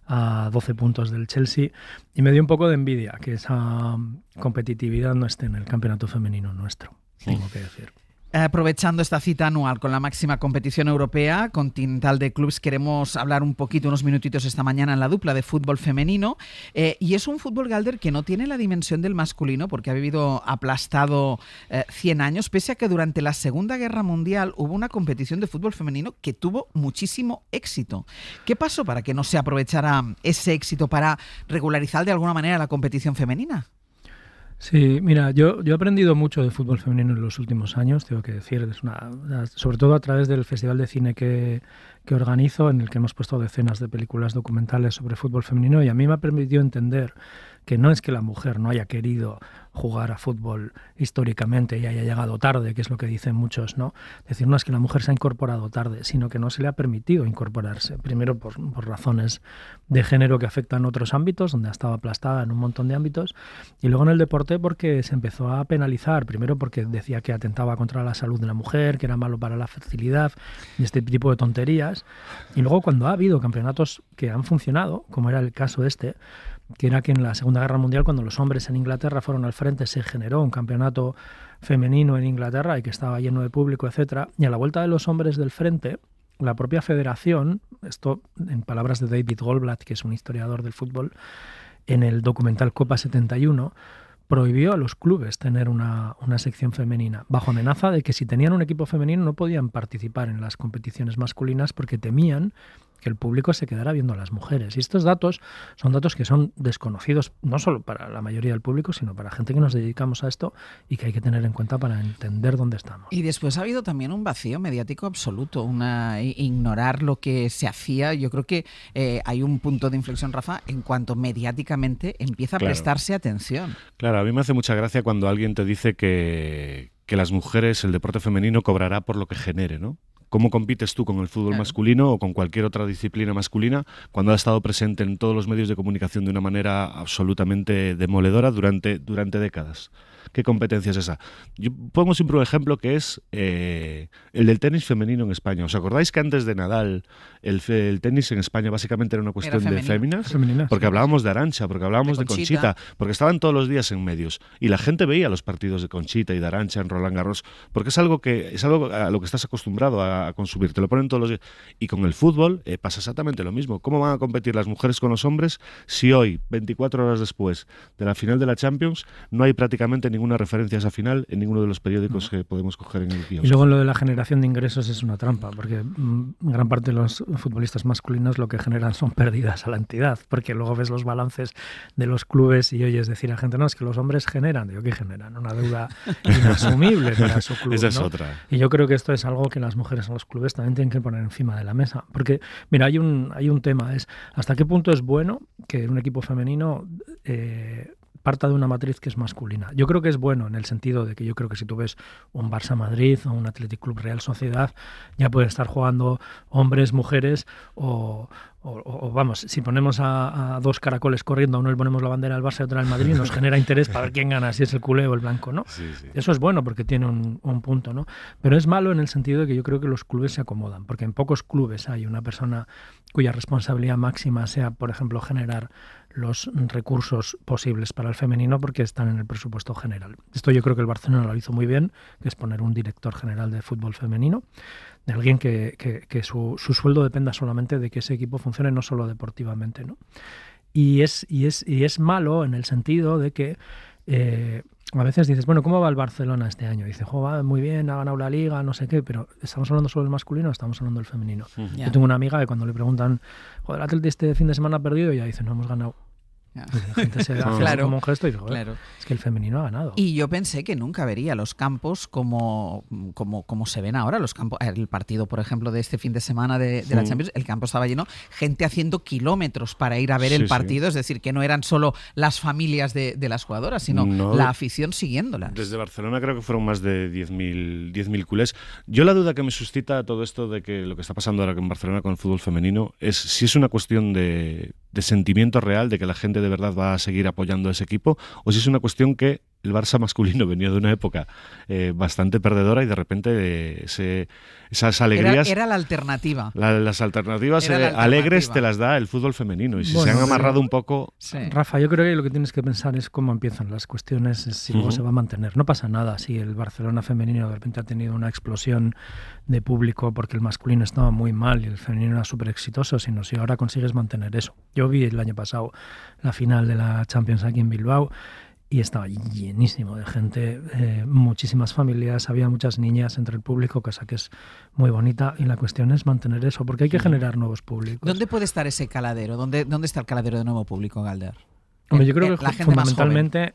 a 12 puntos del Chelsea, y me dio un poco de envidia que esa competitividad no esté en el campeonato femenino nuestro, tengo que decir. Aprovechando esta cita anual con la máxima competición europea continental de clubes, queremos hablar un poquito, unos minutitos esta mañana en la dupla de fútbol femenino. Y es un fútbol, Galder, que no tiene la dimensión del masculino porque ha vivido aplastado 100 años, pese a que durante la Segunda Guerra Mundial hubo una competición de fútbol femenino que tuvo muchísimo éxito. ¿Qué pasó para que no se aprovechara ese éxito para regularizar de alguna manera la competición femenina? Sí, mira, yo he aprendido mucho de fútbol femenino en los últimos años, tengo que decir, sobre todo a través del festival de cine que organizo, en el que hemos puesto decenas de películas documentales sobre fútbol femenino, y a mí me ha permitido entender que no es que la mujer no haya querido jugar a fútbol históricamente y haya llegado tarde, que es lo que dicen muchos, ¿no? Es decir, no es que la mujer se ha incorporado tarde, sino que no se le ha permitido incorporarse. Primero por razones de género que afectan otros ámbitos, donde ha estado aplastada en un montón de ámbitos, y luego en el deporte porque se empezó a penalizar, primero porque decía que atentaba contra la salud de la mujer, que era malo para la fertilidad y este tipo de tonterías. Y luego cuando ha habido campeonatos que han funcionado, como era el caso que era que en la Segunda Guerra Mundial, cuando los hombres en Inglaterra fueron al frente, se generó un campeonato femenino en Inglaterra y que estaba lleno de público, etcétera. Y a la vuelta de los hombres del frente, la propia federación, esto en palabras de David Goldblatt, que es un historiador del fútbol, en el documental Copa 71, prohibió a los clubes tener una sección femenina, bajo amenaza de que si tenían un equipo femenino no podían participar en las competiciones masculinas porque temían que el público se quedara viendo a las mujeres. Y estos datos son datos que son desconocidos no solo para la mayoría del público, sino para gente que nos dedicamos a esto y que hay que tener en cuenta para entender dónde estamos. Y después ha habido también un vacío mediático absoluto, ignorar lo que se hacía. Yo creo que hay un punto de inflexión, Rafa, en cuanto mediáticamente empieza a prestarse atención. Claro, a mí me hace mucha gracia cuando alguien te dice que las mujeres, el deporte femenino, cobrará por lo que genere, ¿no? ¿Cómo compites tú con el fútbol masculino o con cualquier otra disciplina masculina cuando ha estado presente en todos los medios de comunicación de una manera absolutamente demoledora durante décadas? ¿Qué competencia es esa? Yo pongo siempre un ejemplo que es el del tenis femenino en España. ¿Os acordáis que antes de Nadal el tenis en España básicamente era una cuestión de féminas? Porque hablábamos de Arantxa, porque hablábamos de Conchita, porque estaban todos los días en medios y la gente veía los partidos de Conchita y de Arantxa en Roland Garros porque es algo a lo que estás acostumbrado a consumir, te lo ponen todos los días. Y con el fútbol pasa exactamente lo mismo. ¿Cómo van a competir las mujeres con los hombres si hoy, 24 horas después de la final de la Champions, no hay prácticamente ninguna referencia a esa final en ninguno de los periódicos que podemos coger en el kiosco? Y luego lo de la generación de ingresos es una trampa, porque gran parte de los futbolistas masculinos lo que generan son pérdidas a la entidad, porque luego ves los balances de los clubes y oyes decir a gente, no, es que los hombres generan. Digo, ¿qué generan? Una deuda inasumible para su club. Esa es ¿no? otra. Y yo creo que esto es algo que las mujeres en los clubes también tienen que poner encima de la mesa, porque, mira, hay un tema, es hasta qué punto es bueno que un equipo femenino parta de una matriz que es masculina. Yo creo que es bueno en el sentido de que yo creo que si tú ves un Barça Madrid o un Athletic Club Real Sociedad, ya puede estar jugando hombres, mujeres o o vamos, si ponemos a dos caracoles corriendo, a uno le ponemos la bandera del Barça y otro del Madrid, nos genera interés para ver quién gana, si es el culé o el blanco, ¿no? Sí, sí. Eso es bueno porque tiene un punto, ¿no? Pero es malo en el sentido de que yo creo que los clubes se acomodan, porque en pocos clubes hay una persona cuya responsabilidad máxima sea, por ejemplo, generar los recursos posibles para el femenino porque están en el presupuesto general. Esto yo creo que el Barcelona lo hizo muy bien, que es poner un director general de fútbol femenino, de alguien que su sueldo dependa solamente de que ese equipo funcione, no solo deportivamente, ¿no? Y es malo en el sentido de que a veces dices, bueno, ¿cómo va el Barcelona este año? Dice, va muy bien, ha ganado la Liga, no sé qué, pero ¿estamos hablando solo del masculino o estamos hablando del femenino? Yo tengo una amiga que cuando le preguntan, el Atleti este fin de semana ha perdido, y ella dice, no, hemos ganado. La gente se hace como un gesto y dice, es que el femenino ha ganado. Y yo pensé que nunca vería los campos como se ven ahora. Los campos, el partido, por ejemplo, de este fin de semana de la Champions, el campo estaba lleno, gente haciendo kilómetros para ir a ver el partido. Es decir, que no eran solo las familias de las jugadoras, sino la afición siguiéndolas. Desde Barcelona creo que fueron más de 10.000 culés. Yo la duda que me suscita todo esto de que lo que está pasando ahora en Barcelona con el fútbol femenino es si es una cuestión de sentimiento real, de que la gente de verdad va a seguir apoyando a ese equipo, o si es una cuestión que el Barça masculino venía de una época bastante perdedora y de repente esas alegrías... Era la alternativa. Las alternativas alegres te las da el fútbol femenino, y si se han amarrado un poco... Sí. Rafa, yo creo que lo que tienes que pensar es cómo empiezan las cuestiones, si luego se va a mantener. No pasa nada si el Barcelona femenino de repente ha tenido una explosión de público porque el masculino estaba muy mal y el femenino era súper exitoso, sino si ahora consigues mantener eso. Yo vi el año pasado la final de la Champions aquí en Bilbao y estaba llenísimo de gente, muchísimas familias, había muchas niñas entre el público, cosa que es muy bonita, y la cuestión es mantener eso, porque hay que generar nuevos públicos. ¿Dónde puede estar ese caladero? ¿Dónde está el caladero de nuevo público, Galder? Hombre, yo creo que fundamentalmente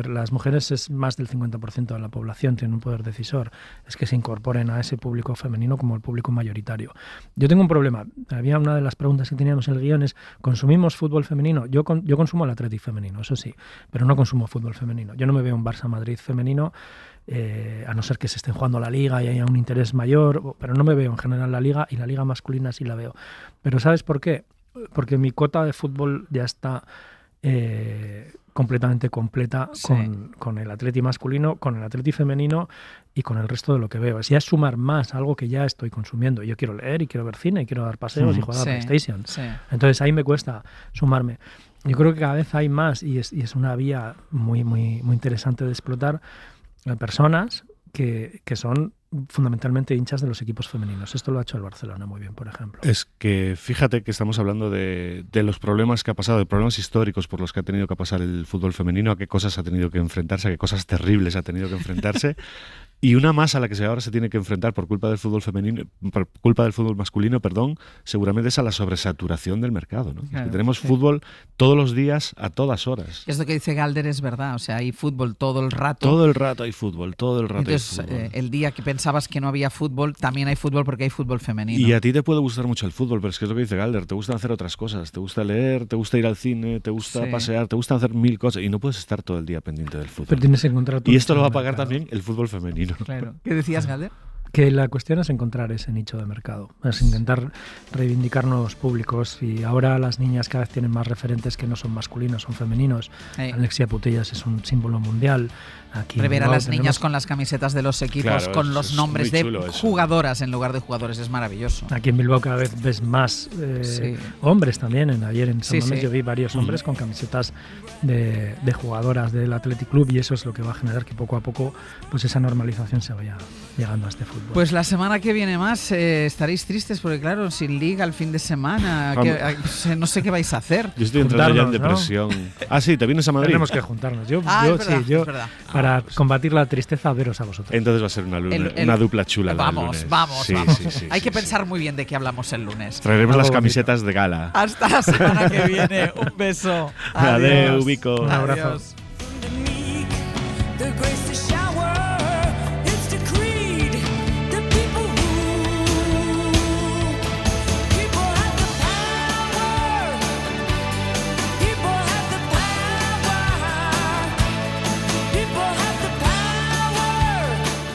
las mujeres es más del 50% de la población, tienen un poder decisor, es que se incorporen a ese público femenino como el público mayoritario. Yo tengo un problema, había una de las preguntas que teníamos en el guión es, ¿consumimos fútbol femenino? Yo consumo el Athletic femenino, eso sí, pero no consumo fútbol femenino. Yo no me veo un Barça-Madrid femenino, a no ser que se estén jugando la Liga y haya un interés mayor, pero no me veo en general la Liga, y la Liga masculina sí la veo. Pero ¿sabes por qué? Porque mi cuota de fútbol ya está... completamente completa con el Atleti masculino, con el Atleti femenino y con el resto de lo que veo. Es ya sumar más algo que ya estoy consumiendo. Yo quiero leer y quiero ver cine y quiero dar paseos y jugar a la PlayStation. Entonces ahí me cuesta sumarme. Yo creo que cada vez hay más y es una vía muy, muy, muy interesante de explotar personas que son fundamentalmente hinchas de los equipos femeninos. Esto lo ha hecho el Barcelona muy bien, por ejemplo. Es que fíjate que estamos hablando de los problemas que ha pasado, de problemas históricos por los que ha tenido que pasar el fútbol femenino, a qué cosas ha tenido que enfrentarse, a qué cosas terribles ha tenido que enfrentarse. Y una más a la que ahora se tiene que enfrentar por culpa del fútbol femenino, por culpa del fútbol masculino, seguramente es a la sobresaturación del mercado, ¿no? Claro, es que tenemos fútbol todos los días, a todas horas. Esto que dice Galder es verdad, o sea, hay fútbol todo el rato. Todo el rato hay fútbol, todo el rato Entonces, hay fútbol. El día que pensabas que no había fútbol, también hay fútbol porque hay fútbol femenino. Y a ti te puede gustar mucho el fútbol, pero es que es lo que dice Galder, te gusta hacer otras cosas, te gusta leer, te gusta ir al cine, te gusta pasear, te gusta hacer mil cosas, y no puedes estar todo el día pendiente del fútbol. Pero tienes que encontrar y esto lo va a pagar también el fútbol femenino. Claro. ¿Qué decías, Galder? Que la cuestión es encontrar ese nicho de mercado, es intentar reivindicar nuevos públicos, y ahora las niñas cada vez tienen más referentes que no son masculinos, son femeninos. Alexia Putellas es un símbolo mundial. Aquí Rever a las niñas con las camisetas de los equipos, claro, con los nombres de jugadoras en lugar de jugadores, es maravilloso. Aquí en Bilbao cada vez ves más hombres también. Ayer en San Mamés yo vi varios hombres con camisetas de jugadoras del Athletic Club, y eso es lo que va a generar que poco a poco pues esa normalización se vaya llegando a este fútbol. Pues la semana que viene más estaréis tristes porque claro, sin liga el fin de semana, no sé qué vais a hacer. Yo estoy entrando ya en depresión. ¿No? Ah, sí, ¿te vienes a Madrid? Tenemos que juntarnos. Yo es verdad. Para combatir la tristeza, veros a vosotros. Entonces va a ser una dupla chula. Vamos. Sí, hay que pensar muy bien de qué hablamos el lunes. Traeremos las camisetas de gala. Hasta la semana que viene. Un beso. Adiós. Vico. Un abrazo. Adiós.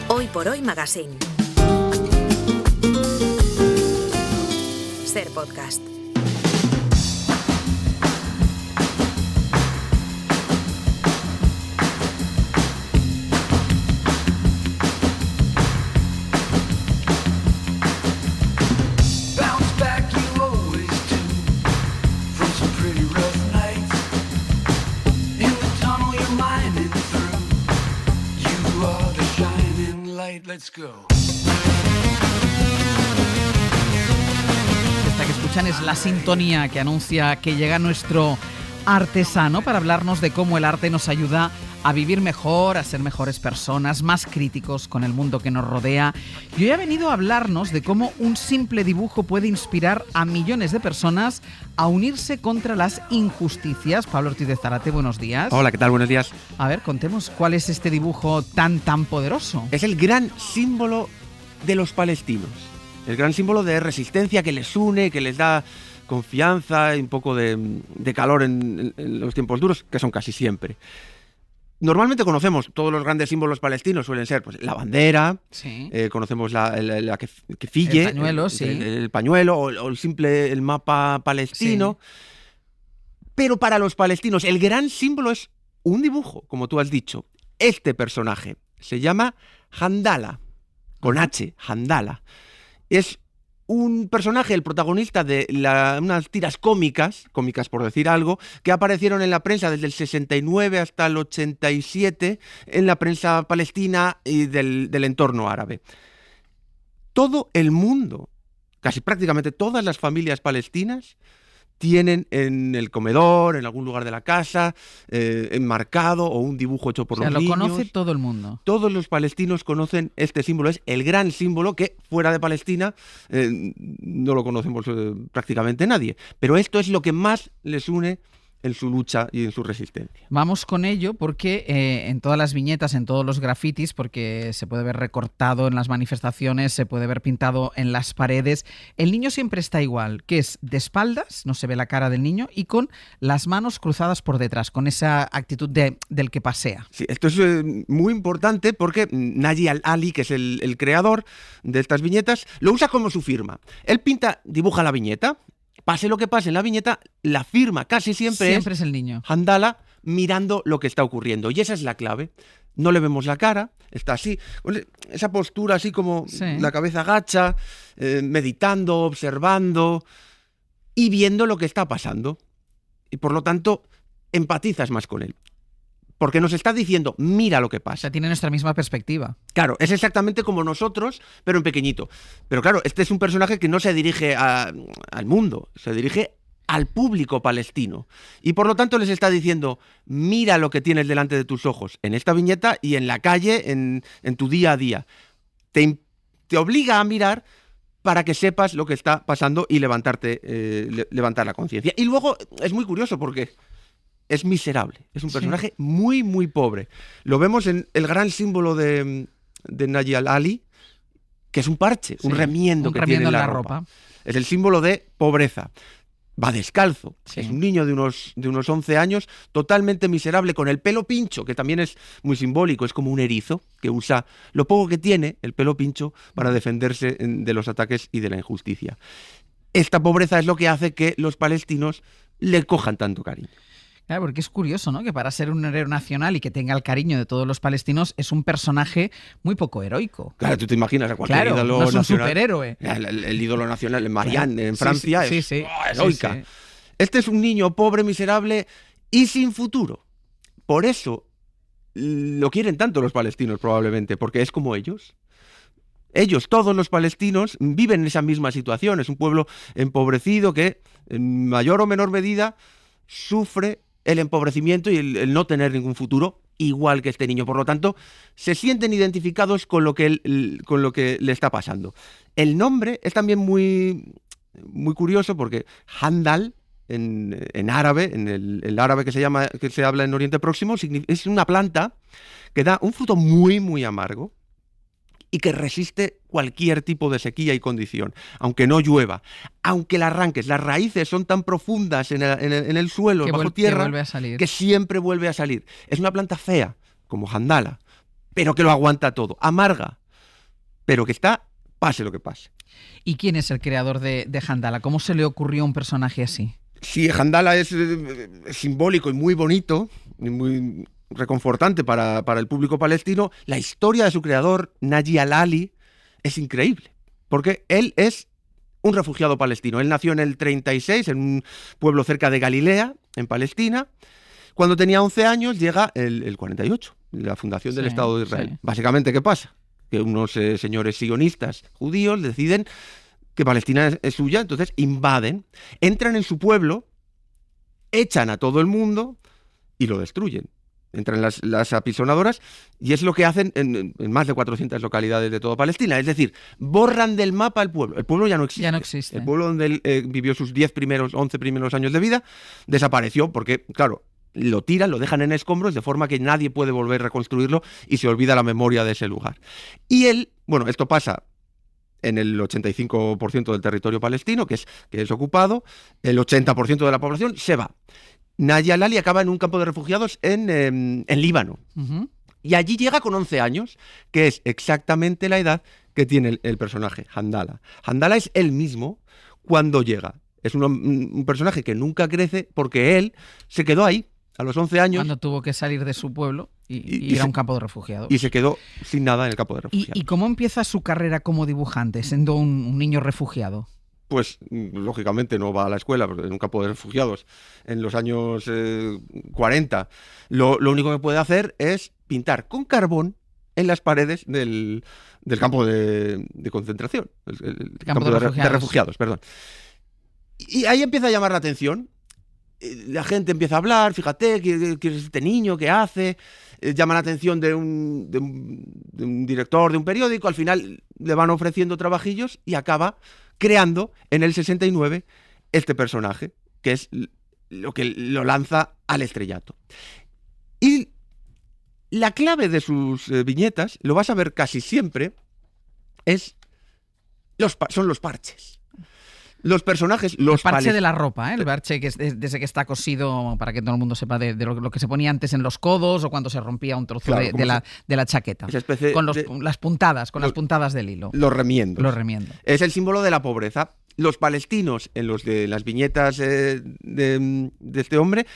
Hoy por Hoy Magazine. Ser Podcast. Let's go. Esta que escuchan es la sintonía que anuncia que llega nuestro artesano para hablarnos de cómo el arte nos ayuda a vivir mejor, a ser mejores personas, más críticos con el mundo que nos rodea. Y hoy ha venido a hablarnos de cómo un simple dibujo puede inspirar a millones de personas a unirse contra las injusticias. Pablo Ortiz de Zárate, buenos días. Hola, ¿qué tal? Buenos días. A ver, contemos cuál es este dibujo tan poderoso. Es el gran símbolo de los palestinos. El gran símbolo de resistencia que les une, que les da confianza y un poco de calor en los tiempos duros, que son casi siempre. Normalmente conocemos todos los grandes símbolos palestinos, suelen ser pues, la bandera, sí. Conocemos la kefille, el pañuelo, sí. el pañuelo o el mapa palestino. Sí. Pero para los palestinos el gran símbolo es un dibujo, como tú has dicho. Este personaje se llama Handala, con H, Handala. Es un personaje, el protagonista de unas tiras cómicas por decir algo, que aparecieron en la prensa desde el 69 hasta el 87, en la prensa palestina y del entorno árabe. Todo el mundo, casi prácticamente todas las familias palestinas, tienen en el comedor, en algún lugar de la casa, enmarcado o un dibujo hecho por los niños. Lo conoce todo el mundo. Todos los palestinos conocen este símbolo. Es el gran símbolo que fuera de Palestina no lo conocemos prácticamente nadie. Pero esto es lo que más les une en su lucha y en su resistencia. Vamos con ello porque en todas las viñetas, en todos los grafitis, porque se puede ver recortado en las manifestaciones, se puede ver pintado en las paredes, el niño siempre está igual, que es de espaldas, no se ve la cara del niño, y con las manos cruzadas por detrás, con esa actitud del que pasea. Sí, esto es muy importante porque Naji Al-Ali, que es el creador de estas viñetas, lo usa como su firma. Él dibuja la viñeta. Pase lo que pase en la viñeta, la firma casi siempre es el niño. Handala mirando lo que está ocurriendo. Y esa es la clave. No le vemos la cara, está así, esa postura así como la cabeza agacha, meditando, observando y viendo lo que está pasando. Y por lo tanto, empatizas más con él. Porque nos está diciendo, mira lo que pasa. O sea, tiene nuestra misma perspectiva. Claro, es exactamente como nosotros, pero en pequeñito. Pero claro, este es un personaje que no se dirige al mundo, se dirige al público palestino. Y por lo tanto les está diciendo, mira lo que tienes delante de tus ojos, en esta viñeta y en la calle, en tu día a día. Te obliga a mirar para que sepas lo que está pasando y levantar la conciencia. Y luego es muy curioso porque es miserable, es un personaje muy, muy pobre. Lo vemos en el gran símbolo de Naji Al-Ali, que es un parche, un remiendo que tiene en la ropa. Es el símbolo de pobreza. Va descalzo, es un niño de unos 11 años, totalmente miserable, con el pelo pincho, que también es muy simbólico, es como un erizo que usa lo poco que tiene, el pelo pincho, para defenderse de los ataques y de la injusticia. Esta pobreza es lo que hace que los palestinos le cojan tanto cariño. Claro, porque es curioso, ¿no? Que para ser un héroe nacional y que tenga el cariño de todos los palestinos es un personaje muy poco heroico. Claro, tú te imaginas a cualquier ídolo no es un nacional. Superhéroe. El ídolo nacional, Marianne, en Francia, es heroica. Sí. Este es un niño pobre, miserable y sin futuro. Por eso lo quieren tanto los palestinos, probablemente, porque es como ellos. Ellos, todos los palestinos, viven en esa misma situación. Es un pueblo empobrecido que, en mayor o menor medida, sufre el empobrecimiento y el no tener ningún futuro, igual que este niño. Por lo tanto, se sienten identificados con lo que le está pasando. El nombre es también muy, muy curioso porque Handal, en árabe, en el árabe que se habla en Oriente Próximo, es una planta que da un fruto muy, muy amargo y que resiste cualquier tipo de sequía y condición, aunque no llueva, aunque la arranques, las raíces son tan profundas en el suelo, bajo tierra, que siempre vuelve a salir. Es una planta fea, como Handala, pero que lo aguanta todo, amarga, pero que está, pase lo que pase. ¿Y quién es el creador de Handala? ¿Cómo se le ocurrió un personaje así? Sí, Handala es simbólico y muy bonito, y muy reconfortante para el público palestino. La historia de su creador, Naji Al-Ali, es increíble, porque él es un refugiado palestino. Él nació en el 36, en un pueblo cerca de Galilea, en Palestina. Cuando tenía 11 años llega el 48, la fundación del Estado de Israel. Básicamente, ¿qué pasa? que unos señores sionistas judíos deciden que Palestina es suya, entonces invaden, entran en su pueblo, echan a todo el mundo y lo destruyen. Entran las apisonadoras y es lo que hacen en más de 400 localidades de toda Palestina. Es decir, borran del mapa el pueblo. El pueblo ya no existe. Ya no existe. El pueblo donde él vivió sus 11 primeros años de vida desapareció porque, claro, lo tiran, lo dejan en escombros de forma que nadie puede volver a reconstruirlo y se olvida la memoria de ese lugar. Y él, bueno, esto pasa en el 85% del territorio palestino, que es ocupado, el 80% de la población se va. Nadia al-Ali acaba en un campo de refugiados en Líbano. Ujú. Y allí llega con 11 años, que es exactamente la edad que tiene el personaje, Handala. Handala es él mismo cuando llega. Es un personaje que nunca crece porque él se quedó ahí a los 11 años. Cuando tuvo que salir de su pueblo y ir a un campo de refugiados. Y se quedó sin nada en el campo de refugiados. ¿Y cómo empieza su carrera como dibujante, siendo un niño refugiado? Pues lógicamente no va a la escuela, porque en un campo de refugiados en los años 40 lo único que puede hacer es pintar con carbón en las paredes del campo de concentración, el campo de refugiados, perdón. Y ahí empieza a llamar la atención. La gente empieza a hablar, fíjate, ¿quién es este niño? ¿Qué hace? Llama la atención de un director de un periódico, al final le van ofreciendo trabajillos y acaba creando en el 69 este personaje, que es lo que lo lanza al estrellato. Y la clave de sus viñetas, lo vas a ver casi siempre, son los parches. Los personajes, el parche de la ropa, el parche que es desde que está cosido, para que todo el mundo sepa, de lo que se ponía antes en los codos o cuando se rompía un trozo de la chaqueta. Esa especie con las puntadas del hilo. Los remiendos. Los remiendos. Es el símbolo de la pobreza. Los palestinos, en las viñetas de este hombre,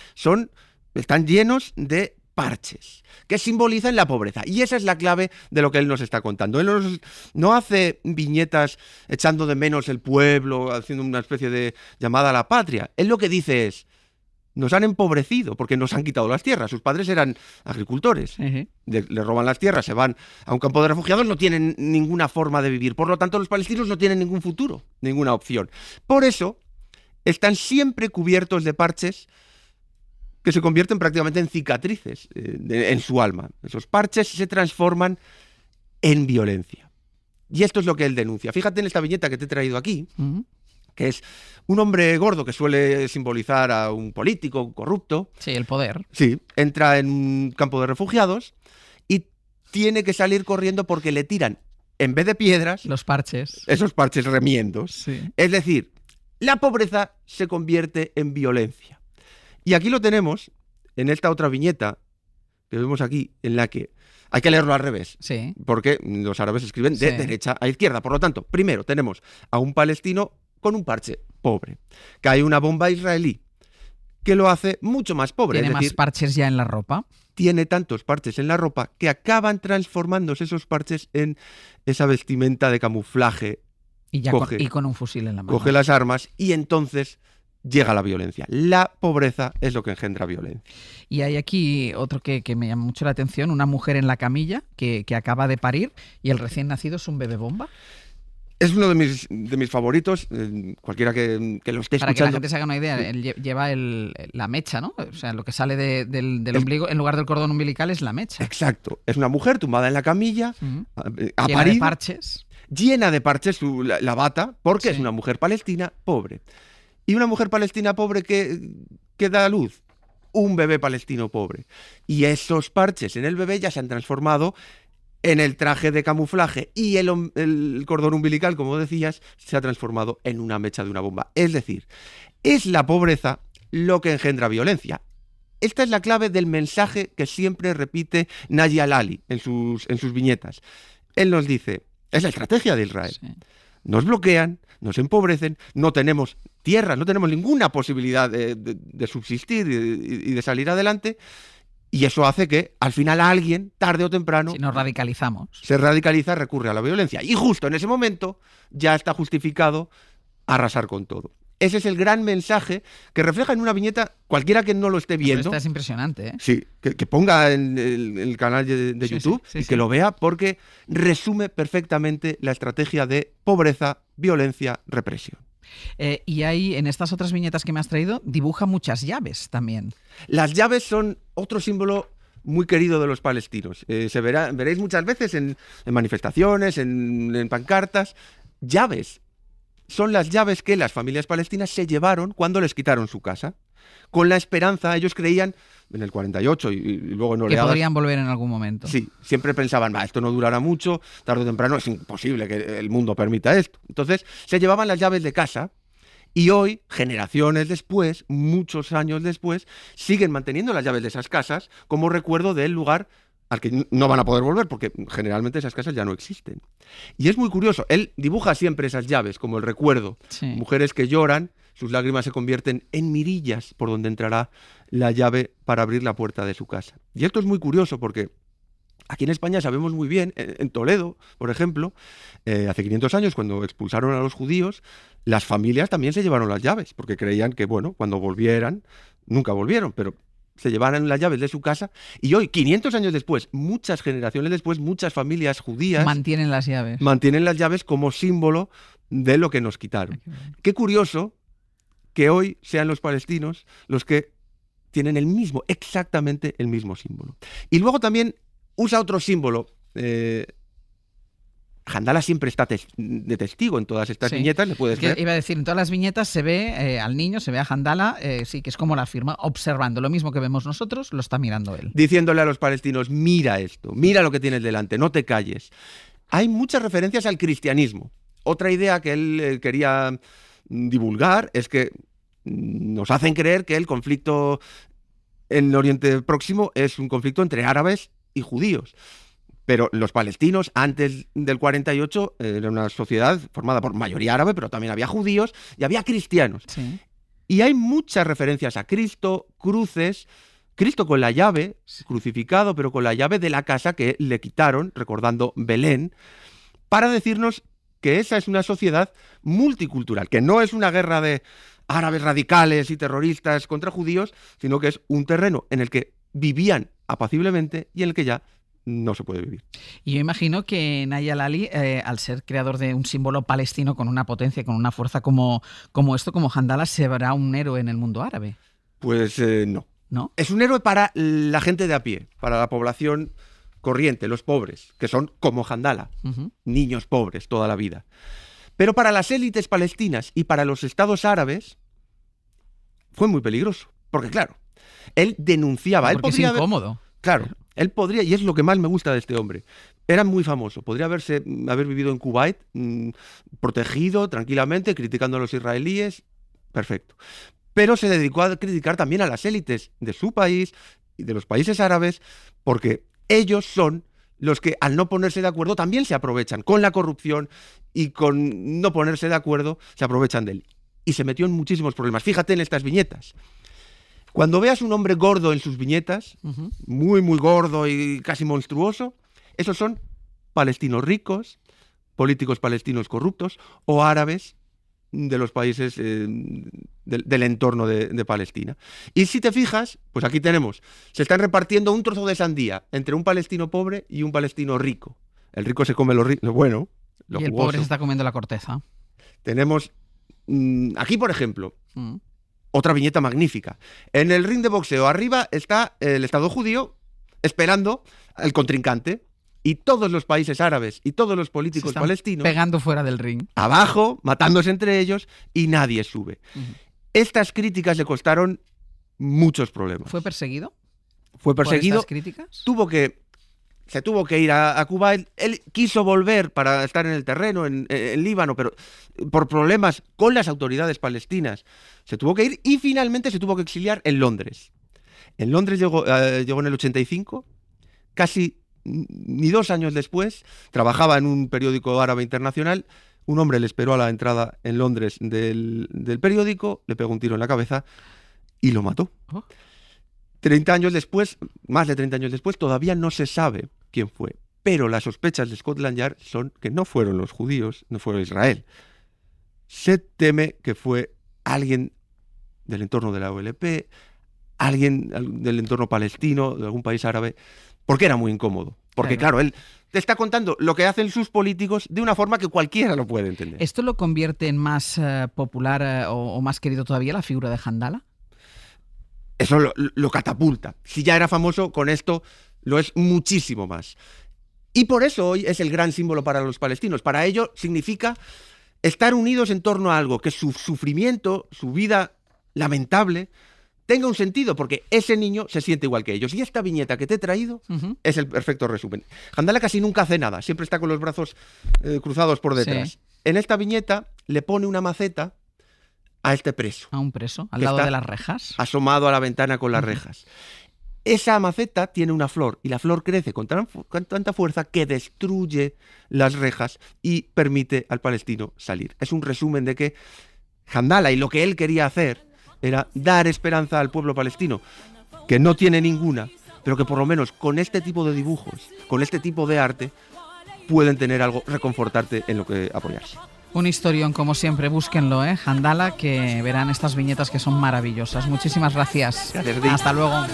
están llenos de parches que simbolizan la pobreza, y esa es la clave de lo que él nos está contando. Él no hace viñetas echando de menos el pueblo, haciendo una especie de llamada a la patria. Él lo que dice es: nos han empobrecido porque nos han quitado las tierras. Sus padres eran agricultores, le roban las tierras, se van a un campo de refugiados, no tienen ninguna forma de vivir, por lo tanto los palestinos no tienen ningún futuro, ninguna opción. Por eso están siempre cubiertos de parches que se convierten prácticamente en cicatrices en su alma. Esos parches se transforman en violencia. Y esto es lo que él denuncia. Fíjate en esta viñeta que te he traído aquí, que es un hombre gordo que suele simbolizar a un político corrupto. Sí, el poder. Sí, entra en un campo de refugiados y tiene que salir corriendo porque le tiran, en vez de piedras, los parches. Esos parches remiendos. Sí. Es decir, la pobreza se convierte en violencia. Y aquí lo tenemos, en esta otra viñeta que vemos aquí, en la que hay que leerlo al revés, porque los árabes escriben de derecha a izquierda. Por lo tanto, primero tenemos a un palestino con un parche pobre, que hay una bomba israelí que lo hace mucho más pobre. Tiene más parches ya en la ropa. Tiene tantos parches en la ropa que acaban transformándose esos parches en esa vestimenta de camuflaje. Y con un fusil en la mano. Coge las armas y entonces llega la violencia. La pobreza es lo que engendra violencia. Y hay aquí otro que me llama mucho la atención, una mujer en la camilla que acaba de parir y el recién nacido es un bebé bomba. Es uno de mis favoritos, cualquiera que lo esté escuchando. Para que la gente se haga una idea, él lleva la mecha, ¿no? O sea, lo que sale del ombligo, en lugar del cordón umbilical, es la mecha. Exacto. Es una mujer tumbada en la camilla, llena de parches. Llena de parches la bata, porque es una mujer palestina pobre. Y una mujer palestina pobre que da a luz un bebé palestino pobre. Y esos parches en el bebé ya se han transformado en el traje de camuflaje, y el cordón umbilical, como decías, se ha transformado en una mecha de una bomba. Es decir, es la pobreza lo que engendra violencia. Esta es la clave del mensaje que siempre repite Nadia al-Ali en sus viñetas. Él nos dice, es la estrategia de Israel. Sí. Nos bloquean, nos empobrecen, no tenemos tierras, no tenemos ninguna posibilidad de subsistir y de salir adelante, y eso hace que al final alguien, tarde o temprano, si nos radicalizamos, se radicaliza, recurre a la violencia, y justo en ese momento ya está justificado arrasar con todo. Ese es el gran mensaje que refleja en una viñeta cualquiera que no lo esté viendo. Esta es impresionante, ¿eh? Sí, que ponga en el canal de YouTube y que lo vea, porque resume perfectamente la estrategia de pobreza, violencia, represión. Y hay, en estas otras viñetas que me has traído, dibuja muchas llaves también. Las llaves son otro símbolo muy querido de los palestinos. Veréis muchas veces en manifestaciones, en pancartas, llaves. Son las llaves que las familias palestinas se llevaron cuando les quitaron su casa. Con la esperanza, ellos creían, en el 48 y luego en oleadas, que podrían volver en algún momento. Sí, siempre pensaban, esto no durará mucho, tarde o temprano es imposible que el mundo permita esto. Entonces, se llevaban las llaves de casa y hoy, generaciones después, muchos años después, siguen manteniendo las llaves de esas casas como recuerdo del lugar al que no van a poder volver, porque generalmente esas casas ya no existen. Y es muy curioso, él dibuja siempre esas llaves como el recuerdo. Sí. Mujeres que lloran, sus lágrimas se convierten en mirillas por donde entrará la llave para abrir la puerta de su casa. Y esto es muy curioso porque aquí en España sabemos muy bien, en Toledo, por ejemplo, hace 500 años, cuando expulsaron a los judíos, las familias también se llevaron las llaves, porque creían que, bueno, cuando volvieran, nunca volvieron, pero se llevaran las llaves de su casa, y hoy, 500 años después, muchas generaciones después, muchas familias judías mantienen las llaves. Mantienen las llaves como símbolo de lo que nos quitaron. Qué curioso que hoy sean los palestinos los que tienen exactamente el mismo símbolo. Y luego también usa otro símbolo. Handala siempre está de testigo en todas estas viñetas, le puedes ver. Iba a decir, en todas las viñetas se ve al niño, se ve a Handala, sí, que es como la firma, observando. Lo mismo que vemos nosotros, lo está mirando él. Diciéndole a los palestinos, mira esto, mira lo que tienes delante, no te calles. Hay muchas referencias al cristianismo. Otra idea que él quería divulgar es que nos hacen creer que el conflicto en el Oriente Próximo es un conflicto entre árabes y judíos. Pero los palestinos, antes del 48, era una sociedad formada por mayoría árabe, pero también había judíos y había cristianos. Sí. Y hay muchas referencias a Cristo, cruces, Cristo con la llave, crucificado, pero con la llave de la casa que le quitaron, recordando Belén, para decirnos que esa es una sociedad multicultural, que no es una guerra de árabes radicales y terroristas contra judíos, sino que es un terreno en el que vivían apaciblemente y en el que ya no se puede vivir. Y yo imagino que Naya Lali, al ser creador de un símbolo palestino con una potencia, con una fuerza como esto, como Handala, se verá un héroe en el mundo árabe. Pues no. ¿No? Es un héroe para la gente de a pie, para la población corriente, los pobres, que son como Handala, niños pobres toda la vida. Pero para las élites palestinas y para los estados árabes fue muy peligroso, porque claro, él denunciaba. Porque él podría es incómodo. Claro, él podría, y es lo que más me gusta de este hombre, era muy famoso, podría haber vivido en Kuwait, protegido tranquilamente, criticando a los israelíes, perfecto. Pero se dedicó a criticar también a las élites de su país y de los países árabes, porque ellos son los que, al no ponerse de acuerdo, también se aprovechan con la corrupción y con no ponerse de acuerdo, se aprovechan de él. Y se metió en muchísimos problemas. Fíjate en estas viñetas. Cuando veas un hombre gordo en sus viñetas, muy, muy gordo y casi monstruoso, esos son palestinos ricos, políticos palestinos corruptos o árabes de los países del entorno de Palestina. Y si te fijas, pues aquí tenemos, se están repartiendo un trozo de sandía entre un palestino pobre y un palestino rico. El rico se come lo bueno, lo y el jugoso. pobre se está comiendo la corteza. Tenemos aquí, por ejemplo, otra viñeta magnífica. En el ring de boxeo arriba está el Estado judío esperando al contrincante. Y todos los países árabes y todos los políticos palestinos pegando fuera del ring. Abajo, matándose entre ellos, y nadie sube. Estas críticas le costaron muchos problemas. ¿Fue perseguido? Fue perseguido. ¿Por estas críticas? Se tuvo que ir a Cuba. Él quiso volver para estar en el terreno, en Líbano, pero por problemas con las autoridades palestinas se tuvo que ir y finalmente se tuvo que exiliar en Londres. En Londres llegó en el 85, casi ni 2 años después, trabajaba en un periódico árabe internacional. Un hombre le esperó a la entrada en Londres del periódico, le pegó un tiro en la cabeza y lo mató. 30 años después, más de 30 años después, todavía no se sabe quién fue. Pero las sospechas de Scotland Yard son que no fueron los judíos, no fue Israel. Se teme que fue alguien del entorno de la OLP, alguien del entorno palestino, de algún país árabe, porque era muy incómodo. Porque claro, él te está contando lo que hacen sus políticos de una forma que cualquiera lo puede entender. ¿Esto lo convierte en más popular o más querido todavía la figura de Handala? Eso lo catapulta. Si ya era famoso, con esto lo es muchísimo más. Y por eso hoy es el gran símbolo para los palestinos. Para ellos significa estar unidos en torno a algo, que su sufrimiento, su vida lamentable, tenga un sentido, porque ese niño se siente igual que ellos. Y esta viñeta que te he traído es el perfecto resumen. Handala casi nunca hace nada, siempre está con los brazos cruzados por detrás. Sí. En esta viñeta le pone una maceta a este preso. A un preso, al lado de las rejas. Asomado a la ventana con las rejas. Esa maceta tiene una flor y la flor crece con tanta fuerza que destruye las rejas y permite al palestino salir. Es un resumen de que Handala y lo que él quería hacer era dar esperanza al pueblo palestino, que no tiene ninguna, pero que por lo menos con este tipo de dibujos, con este tipo de arte, pueden tener algo, reconfortarte en lo que apoyarse. Un historión, como siempre, búsquenlo, Handala, que verán estas viñetas que son maravillosas. Muchísimas gracias. Hasta luego.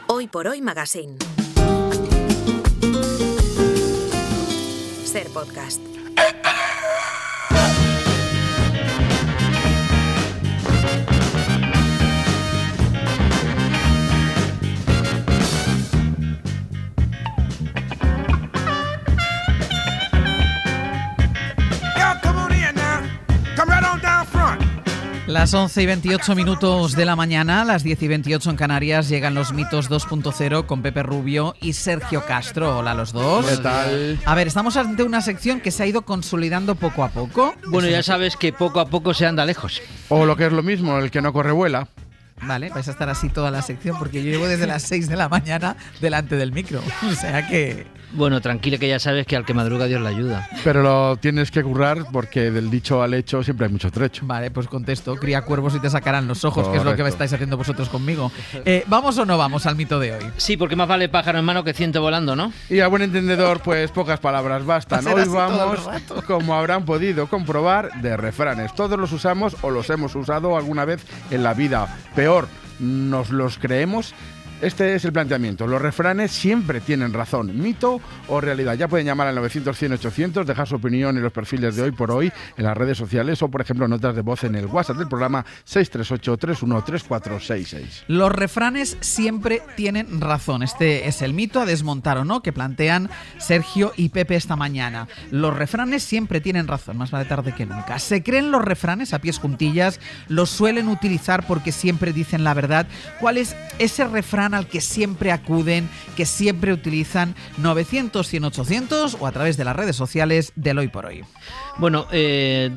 Hoy por Hoy Magazine. Ser podcast. Las 11 y 28 minutos de la mañana, las 10 y 28 en Canarias, llegan los mitos 2.0 con Pepe Rubio y Sergio Castro. Hola a los dos. ¿Qué tal? A ver, estamos ante una sección que se ha ido consolidando poco a poco. Bueno, ya sabes que poco a poco se anda lejos. O lo que es lo mismo, el que no corre vuela. Vale, vais a estar así toda la sección porque yo llevo desde las 6 de la mañana delante del micro. O sea que... Bueno, tranquilo, que ya sabes que al que madruga Dios le ayuda. Pero lo tienes que currar porque del dicho al hecho siempre hay mucho trecho. Vale, pues contesto. Cría cuervos y te sacarán los ojos, que es lo que me estáis haciendo vosotros conmigo. ¿Vamos o no vamos al mito de hoy? Sí, porque más vale pájaro en mano que ciento volando, ¿no? Y a buen entendedor, pues pocas palabras bastan. Hoy vamos, como habrán podido comprobar, de refranes. Todos los usamos o los hemos usado alguna vez en la vida. Peor, nos los creemos. Este es el planteamiento. Los refranes siempre tienen razón. ¿Mito o realidad? Ya pueden llamar al 900-100-800, dejar su opinión en los perfiles de Hoy por Hoy, en las redes sociales o, por ejemplo, notas de voz en el WhatsApp del programa 638-313466. Los refranes siempre tienen razón. Este es el mito a desmontar o no que plantean Sergio y Pepe esta mañana. Los refranes siempre tienen razón, más vale tarde que nunca. Se creen los refranes a pies juntillas, los suelen utilizar porque siempre dicen la verdad. ¿Cuál es ese refrán al que siempre acuden, que siempre utilizan? 900-100-800 o a través de las redes sociales del Hoy por Hoy. Bueno,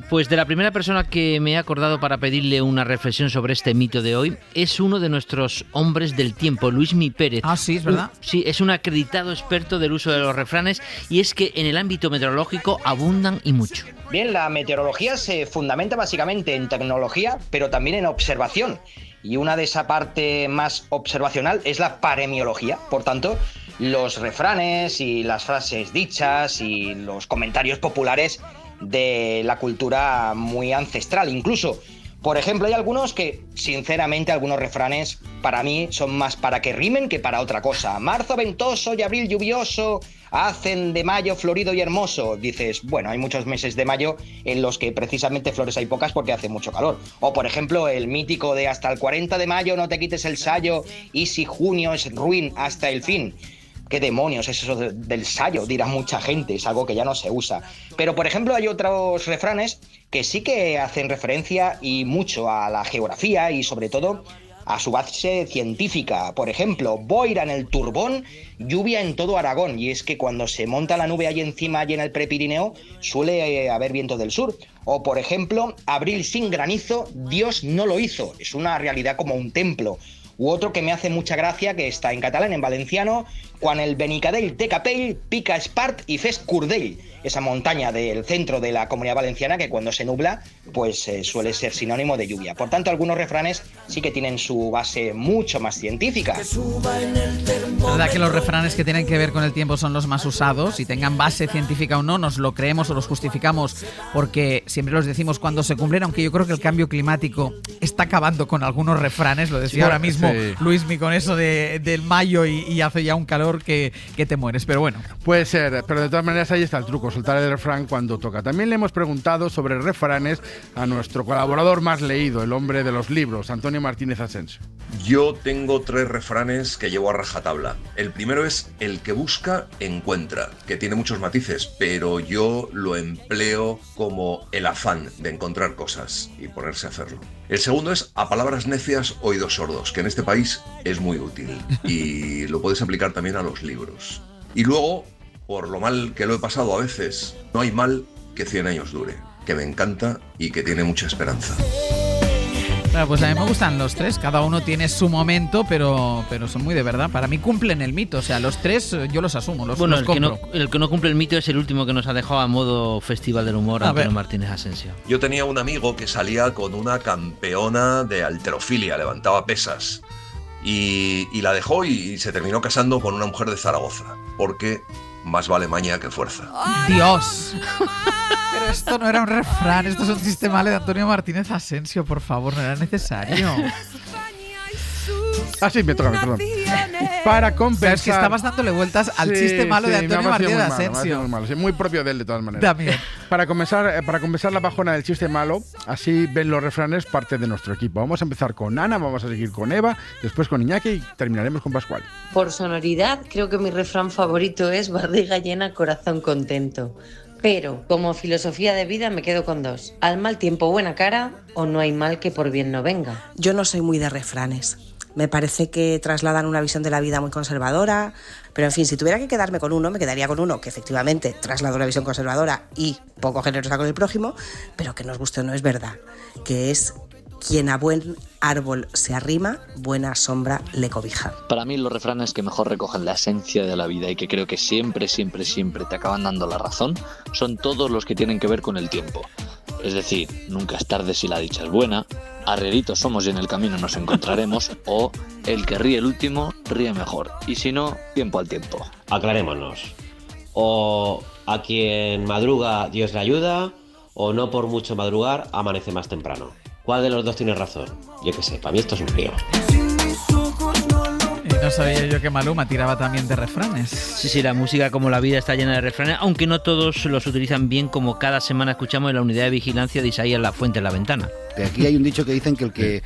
pues de la primera persona que me he acordado para pedirle una reflexión sobre este mito de hoy es uno de nuestros hombres del tiempo, Luismi Pérez. Ah, sí, es verdad. Sí, es un acreditado experto del uso de los refranes y es que en el ámbito meteorológico abundan y mucho. Bien, la meteorología se fundamenta básicamente en tecnología, pero también en observación. Y una de esa parte más observacional es la paremiología. Por tanto, los refranes y las frases dichas y los comentarios populares de la cultura muy ancestral. Incluso, por ejemplo, hay algunos que, sinceramente, algunos refranes para mí son más para que rimen que para otra cosa. Marzo ventoso y abril lluvioso hacen de mayo florido y hermoso. Dices, bueno, hay muchos meses de mayo en los que precisamente flores hay pocas porque hace mucho calor. O, por ejemplo, el mítico de hasta el 40 de mayo no te quites el sayo y si junio es ruin hasta el fin. ¿Qué demonios es eso del sayo? Dirá mucha gente, es algo que ya no se usa. Pero, por ejemplo, hay otros refranes que sí que hacen referencia y mucho a la geografía y, sobre todo, a su base científica. Por ejemplo, boira en el Turbón, lluvia en todo Aragón. Y es que cuando se monta la nube ahí encima, allí en el Prepirineo, suele haber viento del sur. O, por ejemplo, abril sin granizo, Dios no lo hizo. Es una realidad como un templo. U otro que me hace mucha gracia, que está en catalán, en valenciano: quan el Benicadell té capell, pica espart y fes curdell. Esa montaña del centro de la Comunidad Valenciana que cuando se nubla pues suele ser sinónimo de lluvia. Por tanto, algunos refranes sí que tienen su base mucho más científica. Es verdad que los refranes que tienen que ver con el tiempo son los más usados, y tengan base científica o no, nos lo creemos o los justificamos porque siempre los decimos cuando se cumplen, aunque yo creo que el cambio climático está acabando con algunos refranes, lo decía ahora mismo Luismi con eso del mayo y hace ya un calor que te mueres, pero bueno. Puede ser, pero de todas maneras ahí está el truco, soltar el refrán cuando toca. También le hemos preguntado sobre refranes a nuestro colaborador más leído, el hombre de los libros, Antonio Martínez Asensio. Yo tengo 3 refranes que llevo a rajatabla. El primero es: el que busca, encuentra, que tiene muchos matices, pero yo lo empleo como el afán de encontrar cosas y ponerse a hacerlo. El segundo es: a palabras necias, oídos sordos, que en este país es muy útil y lo puedes aplicar también a los libros. Y luego, por lo mal que lo he pasado a veces, no hay mal que 100 años dure, que me encanta y que tiene mucha esperanza. Claro, pues a mí me gustan los 3, cada uno tiene su momento, pero son muy de verdad. Para mí cumplen el mito, o sea, los 3 yo los asumo, los compro. El que no cumple el mito es el último que nos ha dejado a modo Festival del Humor, Antonio Martínez Asensio. Yo tenía un amigo que salía con una campeona de halterofilia, levantaba pesas, y la dejó y se terminó casando con una mujer de Zaragoza, porque más vale maña que fuerza. ¡Dios! Pero esto no era un refrán, esto es un chiste malo de Antonio Martínez Asensio, por favor, no era necesario. Sí, me toca, perdón. Para compensar... Es que estabas dándole vueltas al chiste malo de Antonio Martínez Asensio. Muy malo, sí, muy propio de él, de todas maneras. También. Para compensar la bajona del chiste malo, así ven los refranes parte de nuestro equipo. Vamos a empezar con Ana, vamos a seguir con Eva, después con Iñaki y terminaremos con Pascual. Por sonoridad, creo que mi refrán favorito es barriga llena, corazón contento. Pero como filosofía de vida me quedo con 2. Al mal tiempo buena cara, o no hay mal que por bien no venga. Yo no soy muy de refranes. Me parece que trasladan una visión de la vida muy conservadora, pero en fin, si tuviera que quedarme con uno, me quedaría con uno que efectivamente traslada una visión conservadora y poco generosa con el prójimo, pero que nos guste o no es verdad, que es: quien a buen árbol se arrima, buena sombra le cobija. Para mí los refranes que mejor recogen la esencia de la vida y que creo que siempre te acaban dando la razón son todos los que tienen que ver con el tiempo. Es decir, nunca es tarde si la dicha es buena, arrieritos somos y en el camino nos encontraremos, o el que ríe el último ríe mejor, y si no, tiempo al tiempo. Aclarémonos. O a quien madruga Dios le ayuda, o no por mucho madrugar amanece más temprano. ¿Cuál de los dos tiene razón? Yo qué sé, para mí esto es un lío. No sabía yo que Maluma tiraba también de refranes. Sí, la música como la vida está llena de refranes, aunque no todos los utilizan bien, como cada semana escuchamos en la unidad de vigilancia de Isaías La Fuente en La Ventana. Aquí hay un dicho que dicen que el que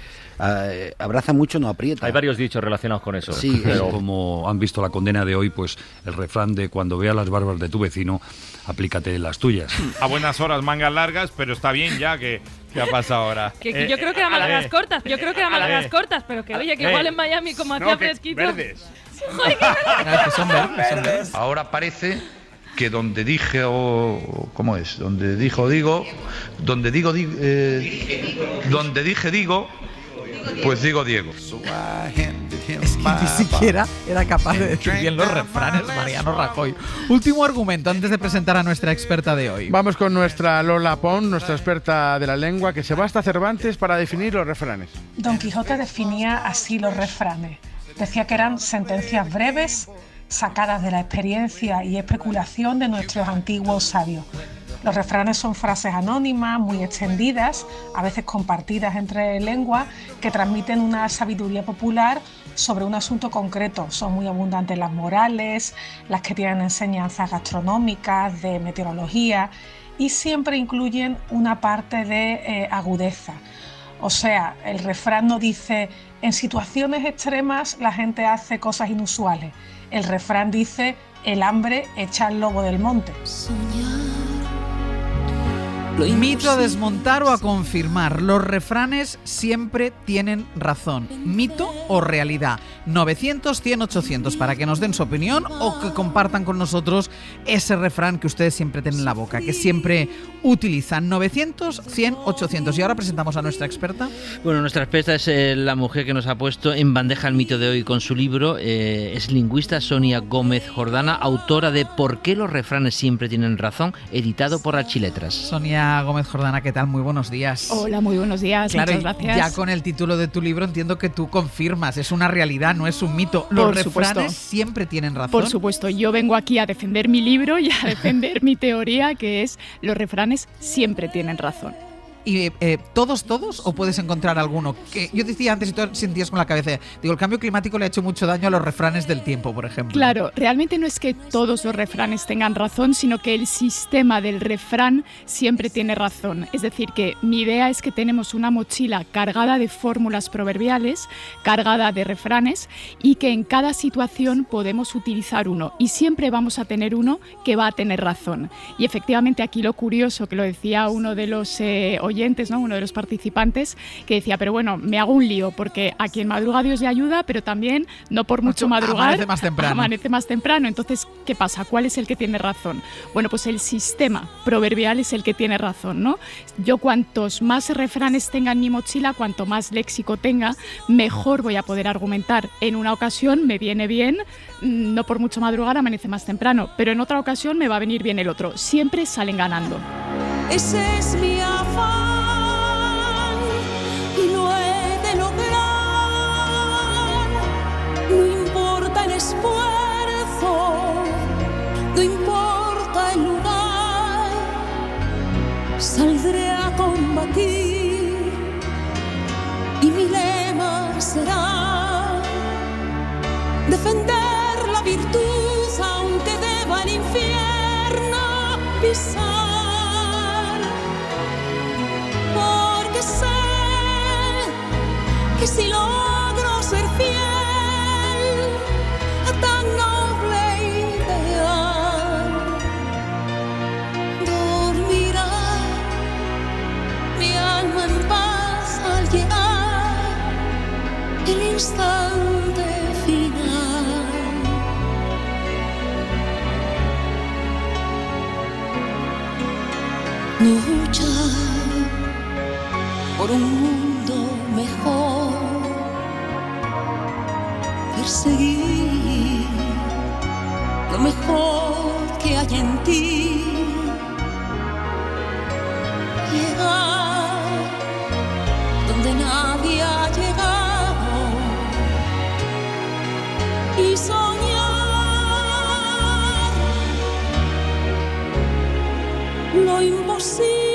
abraza mucho no aprieta. Hay varios dichos relacionados con eso. Sí, pero como han visto la condena de hoy, pues el refrán de cuando veas las barbas de tu vecino, aplícate las tuyas. A buenas horas, mangas largas, pero está bien ya que ha pasado ahora. Que yo creo que eran mangas cortas, pero que oye, que igual en Miami como hacía fresquito. Verdes. Joder, que son verdes. Ahora parece que donde dije ¿cómo es? Donde dijo digo, donde dije digo, pues digo Diego. Es que ni siquiera era capaz de decir bien los refranes, Mariano Rajoy. Último argumento antes de presentar a nuestra experta de hoy. Vamos con nuestra Lola Pons, nuestra experta de la lengua, que se va hasta Cervantes para definir los refranes. Don Quijote definía así los refranes. Decía que eran sentencias breves, sacadas de la experiencia y especulación de nuestros antiguos sabios. Los refranes son frases anónimas, muy extendidas, a veces compartidas entre lenguas, que transmiten una sabiduría popular sobre un asunto concreto. Son muy abundantes las morales, las que tienen enseñanzas gastronómicas, de meteorología, y siempre incluyen una parte de agudeza. O sea, el refrán no dice: en situaciones extremas la gente hace cosas inusuales. El refrán dice: el hambre echa al lobo del monte. Mito a desmontar o a confirmar. Los refranes siempre tienen razón. ¿Mito o realidad? 900, 100, 800 para que nos den su opinión o que compartan con nosotros ese refrán que ustedes siempre tienen en la boca, que siempre utilizan. 900, 100, 800. Y ahora presentamos a nuestra experta. Bueno, nuestra experta es la mujer que nos ha puesto en bandeja el mito de hoy con su libro. Es lingüista Sonia Gómez Jordana, autora de ¿Por qué los refranes siempre tienen razón?, editado por Archiletras. Sonia Gómez Jordana, ¿qué tal? Muy buenos días. Hola, muy buenos días, claro, muchas gracias. Ya con el título de tu libro entiendo que tú confirmas, es una realidad, no es un mito. Los Por refranes supuesto. siempre tienen razón. Por supuesto, yo vengo aquí a defender mi libro y a defender mi teoría, que es los refranes siempre tienen razón. ¿Y todos o puedes encontrar alguno? Que yo decía antes y tú sentías con la cabeza, digo, el cambio climático le ha hecho mucho daño a los refranes del tiempo, por ejemplo. Claro, realmente no es que todos los refranes tengan razón, sino que el sistema del refrán siempre tiene razón. Es decir, que mi idea es que tenemos una mochila cargada de fórmulas proverbiales, cargada de refranes, y que en cada situación podemos utilizar uno, y siempre vamos a tener uno que va a tener razón. Y efectivamente aquí lo curioso, que lo decía uno de los oyentes, ¿no? Uno de los participantes, que decía, pero bueno, me hago un lío, porque a quien madruga Dios le ayuda, pero también no por mucho madrugar amanece más temprano. Entonces, ¿qué pasa? ¿Cuál es el que tiene razón? Bueno, pues el sistema proverbial es el que tiene razón, ¿no? Yo cuantos más refranes tenga en mi mochila, cuanto más léxico tenga, mejor voy a poder argumentar. En una ocasión me viene bien, no por mucho madrugar amanece más temprano, pero en otra ocasión me va a venir bien el otro. Siempre salen ganando. Ese es mi afán y lo he de lograr. No importa el esfuerzo, no importa el lugar. Saldré a combatir y mi lema será defender la virtud aunque deba el infierno pisar. Porque sé que si logro ser fiel a tan noble ideal, dormirá mi alma en paz al llegar el instante final. Luchar por un mundo mejor, perseguir lo mejor que hay en ti, llegar donde nadie ha llegado y soñar lo imposible.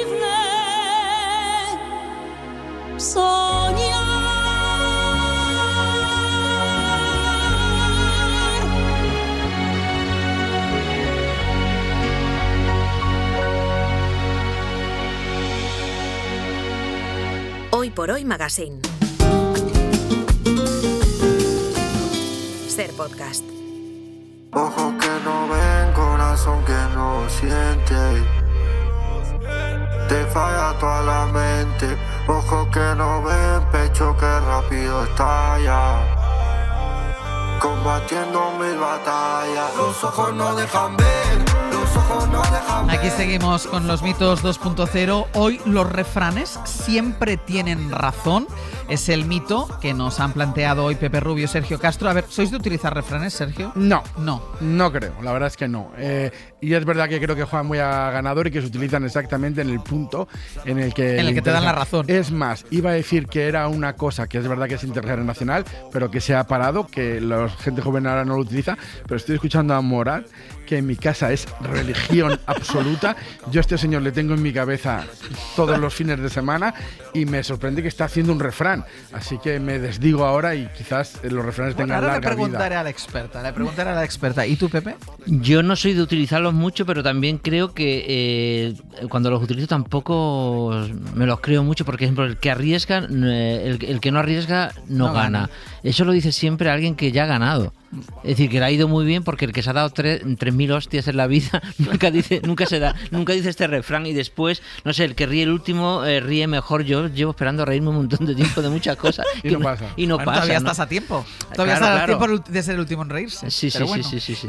Hoy por Hoy Magazine. Ser podcast. Ojos que no ven, corazón que no siente. Te falla toda la mente. Ojos que no ven, pecho que rápido estalla. Combatiendo mil batallas. Los ojos no dejan ver, los ojos no dejan ver. Aquí seguimos con los mitos 2.0. Hoy los refranes siempre tienen razón. Es el mito que nos han planteado hoy Pepe Rubio y Sergio Castro. A ver, ¿sois de utilizar refranes, Sergio? No creo, la verdad es que no. Y es verdad que creo que juegan muy a ganador y que se utilizan exactamente en el punto en el que te dan la razón. Es más, iba a decir que era una cosa que es verdad que es intergeneracional, pero que se ha parado, que la gente joven ahora no lo utiliza, pero estoy escuchando a Morat, que en mi casa es religión absoluta. Yo a este señor le tengo en mi cabeza todos los fines de semana y me sorprende que está haciendo un refrán. Así que me desdigo ahora y quizás los refranes tengan larga vida. Le preguntaré a la experta. ¿Y tú, Pepe? Yo no soy de utilizarlos mucho, pero también creo que cuando los utilizo tampoco me los creo mucho, porque, por ejemplo, el que arriesga, el que no arriesga no gana. Eso lo dice siempre alguien que ya ha ganado. Es decir, que le ha ido muy bien porque el que se ha dado 3.000 hostias en la vida nunca dice este refrán y después, no sé, el que ríe el último ríe mejor. Yo llevo esperando a reírme un montón de tiempo de muchas cosas. Y no pasa. Bueno, todavía estás a tiempo. Todavía estás a tiempo de ser el último en reírse. Sí.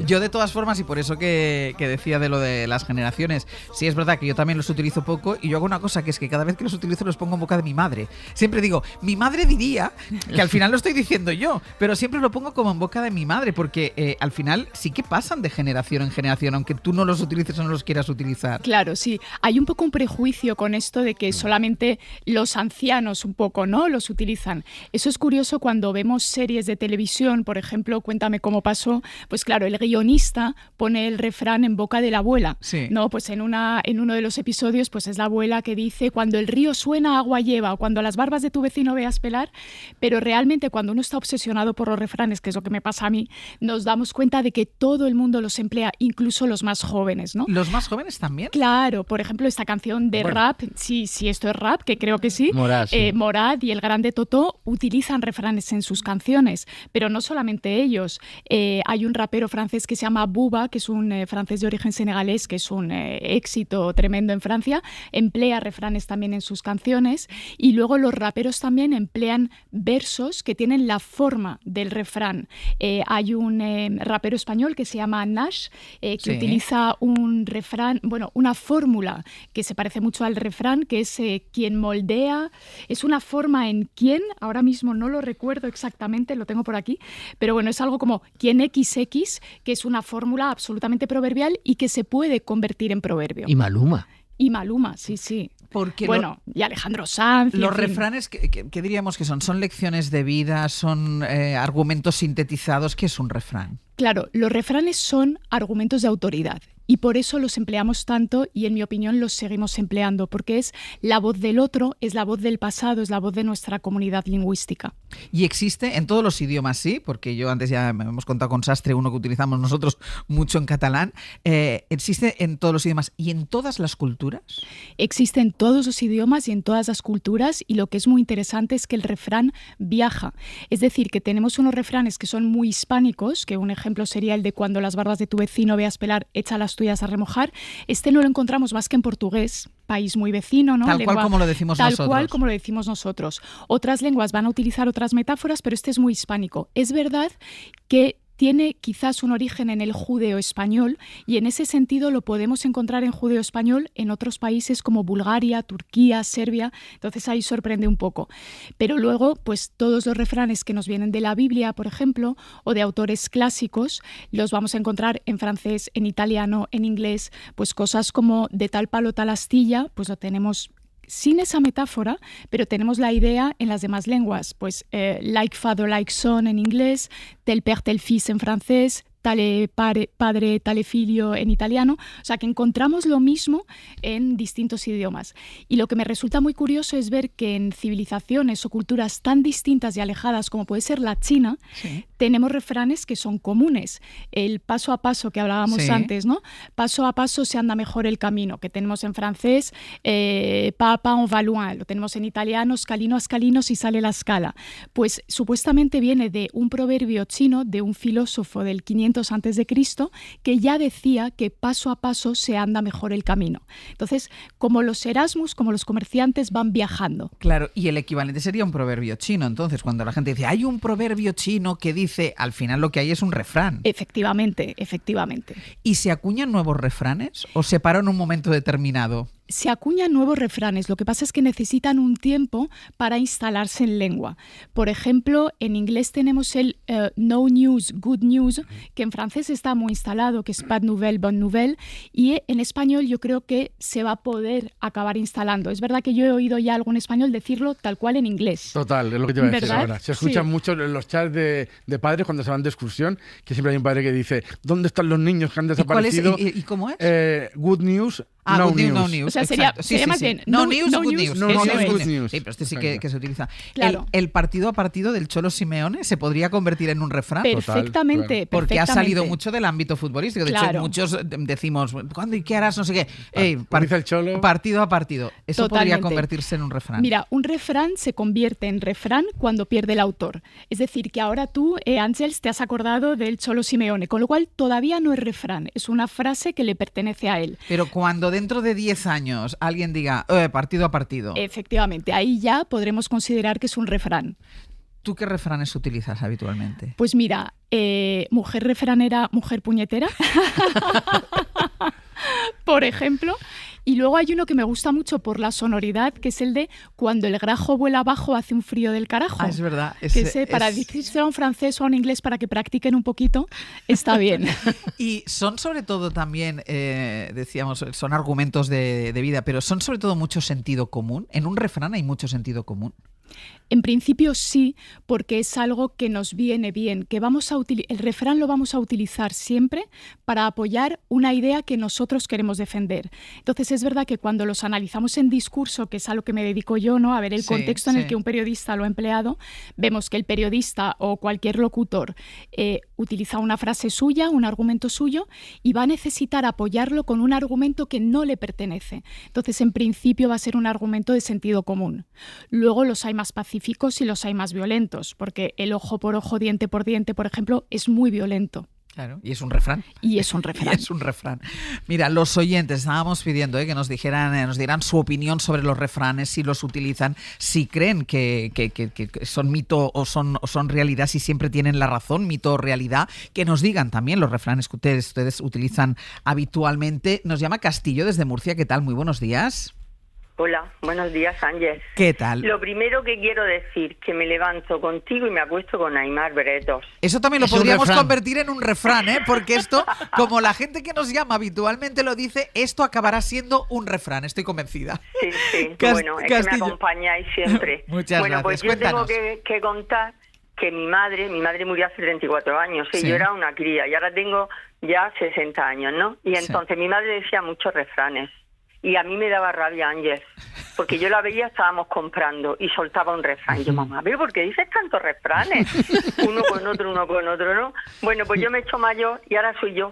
Yo de todas formas, y por eso que decía de lo de las generaciones, sí es verdad que yo también los utilizo poco y yo hago una cosa que es que cada vez que los utilizo los pongo en boca de mi madre. Siempre digo, mi madre diría, que al final lo estoy diciendo yo, pero siempre lo pongo como en boca de mi madre, porque al final sí que pasan de generación en generación, aunque tú no los utilices o no los quieras utilizar. Claro, sí. Hay un poco un prejuicio con esto de que solamente los ancianos un poco, ¿no?, los utilizan. Eso es curioso cuando vemos series de televisión, por ejemplo, Cuéntame cómo pasó, pues claro, el guionista pone el refrán en boca de la abuela, sí. ¿no? Pues en uno de los episodios pues es la abuela que dice cuando el río suena agua lleva o cuando las barbas de tu vecino veas pelar, pero realmente cuando uno está obsesionado por los refranes, que es lo que me pasa a mí, nos damos cuenta de que todo el mundo los emplea, incluso los más jóvenes, ¿no? ¿Los más jóvenes también? Claro, por ejemplo, esta canción de rap, sí, esto es rap, que creo que sí. Morad, sí. Morad y el Grande Totó utilizan refranes en sus canciones, pero no solamente ellos. Hay un rapero francés que se llama Booba, que es un francés de origen senegalés, que es un éxito tremendo en Francia, emplea refranes también en sus canciones, y luego los raperos también emplean versos que tienen la forma del refrán. Hay un rapero español que se llama Nash, que utiliza un refrán, bueno, una fórmula que se parece mucho al refrán, que es quien moldea, es una forma en quien, ahora mismo no lo recuerdo exactamente, lo tengo por aquí, pero bueno, es algo como quien XX, que es una fórmula absolutamente proverbial y que se puede convertir en proverbio. Y Maluma. Y Maluma, sí. Porque y Alejandro Sanz. Los refranes, ¿qué diríamos que son? ¿Son lecciones de vida? ¿Son argumentos sintetizados? ¿Qué es un refrán? Claro, los refranes son argumentos de autoridad y por eso los empleamos tanto y en mi opinión los seguimos empleando, porque es la voz del otro, es la voz del pasado, es la voz de nuestra comunidad lingüística. ¿Y existe en todos los idiomas, sí? Porque yo antes ya me hemos contado con Sastre, uno que utilizamos nosotros mucho en catalán. ¿Existe en todos los idiomas y en todas las culturas? Existe en todos los idiomas y en todas las culturas, y lo que es muy interesante es que el refrán viaja. Es decir, que tenemos unos refranes que son muy hispánicos, que un ejemplo sería el de cuando las barbas de tu vecino veas pelar, echa las tuyas a remojar. Este no lo encontramos más que en portugués, país muy vecino, ¿no? Tal cual como lo decimos nosotros. Tal cual como lo decimos nosotros. Otras lenguas van a utilizar otras metáforas, pero este es muy hispánico. Es verdad que tiene quizás un origen en el judeo-español y en ese sentido lo podemos encontrar en judeo-español en otros países como Bulgaria, Turquía, Serbia, entonces ahí sorprende un poco. Pero luego, pues todos los refranes que nos vienen de la Biblia, por ejemplo, o de autores clásicos, los vamos a encontrar en francés, en italiano, en inglés, pues cosas como de tal palo tal astilla, pues lo tenemos sin esa metáfora, pero tenemos la idea en las demás lenguas, pues like father, like son en inglés, tel père, tel fils en francés, tale padre, tale figlio en italiano, o sea que encontramos lo mismo en distintos idiomas. Y lo que me resulta muy curioso es ver que en civilizaciones o culturas tan distintas y alejadas como puede ser la China, tenemos refranes que son comunes. El paso a paso que hablábamos antes, ¿no? Paso a paso se anda mejor el camino, que tenemos en francés, pas à pas on va loin, lo tenemos en italiano, scalino a scalino si sale la escala. Pues supuestamente viene de un proverbio chino de un filósofo del 500 antes de Cristo que ya decía que paso a paso se anda mejor el camino. Entonces, como los Erasmus, como los comerciantes van viajando. Claro, y el equivalente sería un proverbio chino. Entonces, cuando la gente dice, hay un proverbio chino que dice, al final lo que hay es un refrán. Efectivamente. ¿Y se acuñan nuevos refranes o se para en un momento determinado? Se acuñan nuevos refranes, lo que pasa es que necesitan un tiempo para instalarse en lengua. Por ejemplo, en inglés tenemos el no news, good news, que en francés está muy instalado, que es pas de nouvelle, bonne nouvelle, y en español yo creo que se va a poder acabar instalando. Es verdad que yo he oído ya algún español decirlo tal cual en inglés. Total, es lo que te iba a decir ¿verdad? ahora. Se escuchan mucho en los chats de padres cuando se van de excursión, que siempre hay un padre que dice, ¿dónde están los niños que han desaparecido? ¿Y cómo es? Good news, No good news, no news. news. O sea, exacto. sería más bien No no news, no good news, news. No eso news, es. good news. Sí, pero este sí Venga. que se utiliza. Claro. El partido a partido del Cholo Simeone se podría convertir en un refrán. Perfectamente, claro. Porque ha salido perfectamente. mucho del ámbito futbolístico. De hecho, Claro. muchos decimos, ¿cuándo y qué harás? No sé qué. Ey, Como dice el Cholo. partido a partido. Eso podría Totalmente. convertirse en un refrán. Mira, un refrán se convierte en refrán cuando pierde el autor. Es decir, que ahora tú, Ángels, te has acordado del Cholo Simeone, con lo cual todavía no es refrán, es una frase que le pertenece a él. Pero cuando dentro de 10 años alguien diga partido a partido, Efectivamente, ahí ya podremos considerar que es un refrán. ¿tú qué refranes utilizas habitualmente? Pues mira, mujer refranera, mujer puñetera, por ejemplo. Y luego hay uno que me gusta mucho por la sonoridad, que es el de cuando el grajo vuela abajo hace un frío del carajo. Ah, es verdad. Que ese, para decírselo a un francés o a un inglés para que practiquen un poquito, está bien. Y son sobre todo también, decíamos, son argumentos de vida, pero son sobre todo mucho sentido común. En un refrán hay mucho sentido común. En principio sí, porque es algo que nos viene bien, que el refrán lo vamos a utilizar siempre para apoyar una idea que nosotros queremos defender. Entonces es verdad que cuando los analizamos en discurso, que es a lo que me dedico yo, ¿no? A ver el contexto en el que un periodista lo ha empleado, vemos que el periodista o cualquier locutor utiliza una frase suya, un argumento suyo, y va a necesitar apoyarlo con un argumento que no le pertenece. Entonces, en principio va a ser un argumento de sentido común. Luego los hay más pacíficos y los hay más violentos, porque el ojo por ojo, diente por diente, por ejemplo, es muy violento. Claro, y es un refrán. Y es un refrán. Y es un refrán. Mira, los oyentes estábamos pidiendo que nos dieran su opinión sobre los refranes, si los utilizan, si creen que son mito o son realidad, si siempre tienen la razón, mito o realidad, que nos digan también los refranes que ustedes utilizan habitualmente. Nos llama Castillo desde Murcia. ¿Qué tal? Muy buenos días. Hola, buenos días, Ángel. ¿Qué tal? Lo primero que quiero decir, que me levanto contigo y me acuesto con Aimar Bretos. Eso también lo podríamos convertir en un refrán, ¿eh? Porque esto, como la gente que nos llama habitualmente lo dice, esto acabará siendo un refrán, estoy convencida. Sí, sí, bueno, es que me acompañáis siempre. Muchas bueno, gracias. pues yo Cuéntanos. tengo que contar que mi madre murió hace 34 años, y Sí. yo era una cría, y ahora tengo ya 60 años, ¿no? Y entonces mi madre decía muchos refranes. Y a mí me daba rabia, Ángel, porque yo la veía, estábamos comprando y soltaba un refrán. Y yo, mamá, ¿pero por qué dices tantos refranes? Uno con otro, ¿no? Bueno, pues yo me he hecho mayor y ahora soy yo.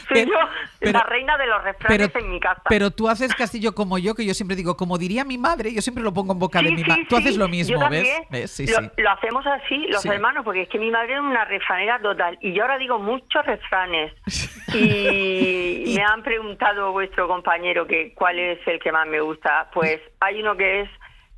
Soy yo la reina de los refranes en mi casa. Pero tú haces, Castillo, como yo, que yo siempre digo, como diría mi madre, yo siempre lo pongo en boca de mi madre. Tú haces lo mismo, yo también. ¿ves? Sí, Lo hacemos así, los hermanos, porque es que mi madre era una refranera total. Y yo ahora digo muchos refranes. Y me han preguntado vuestro compañero que cuál es el que más me gusta. Pues hay uno que es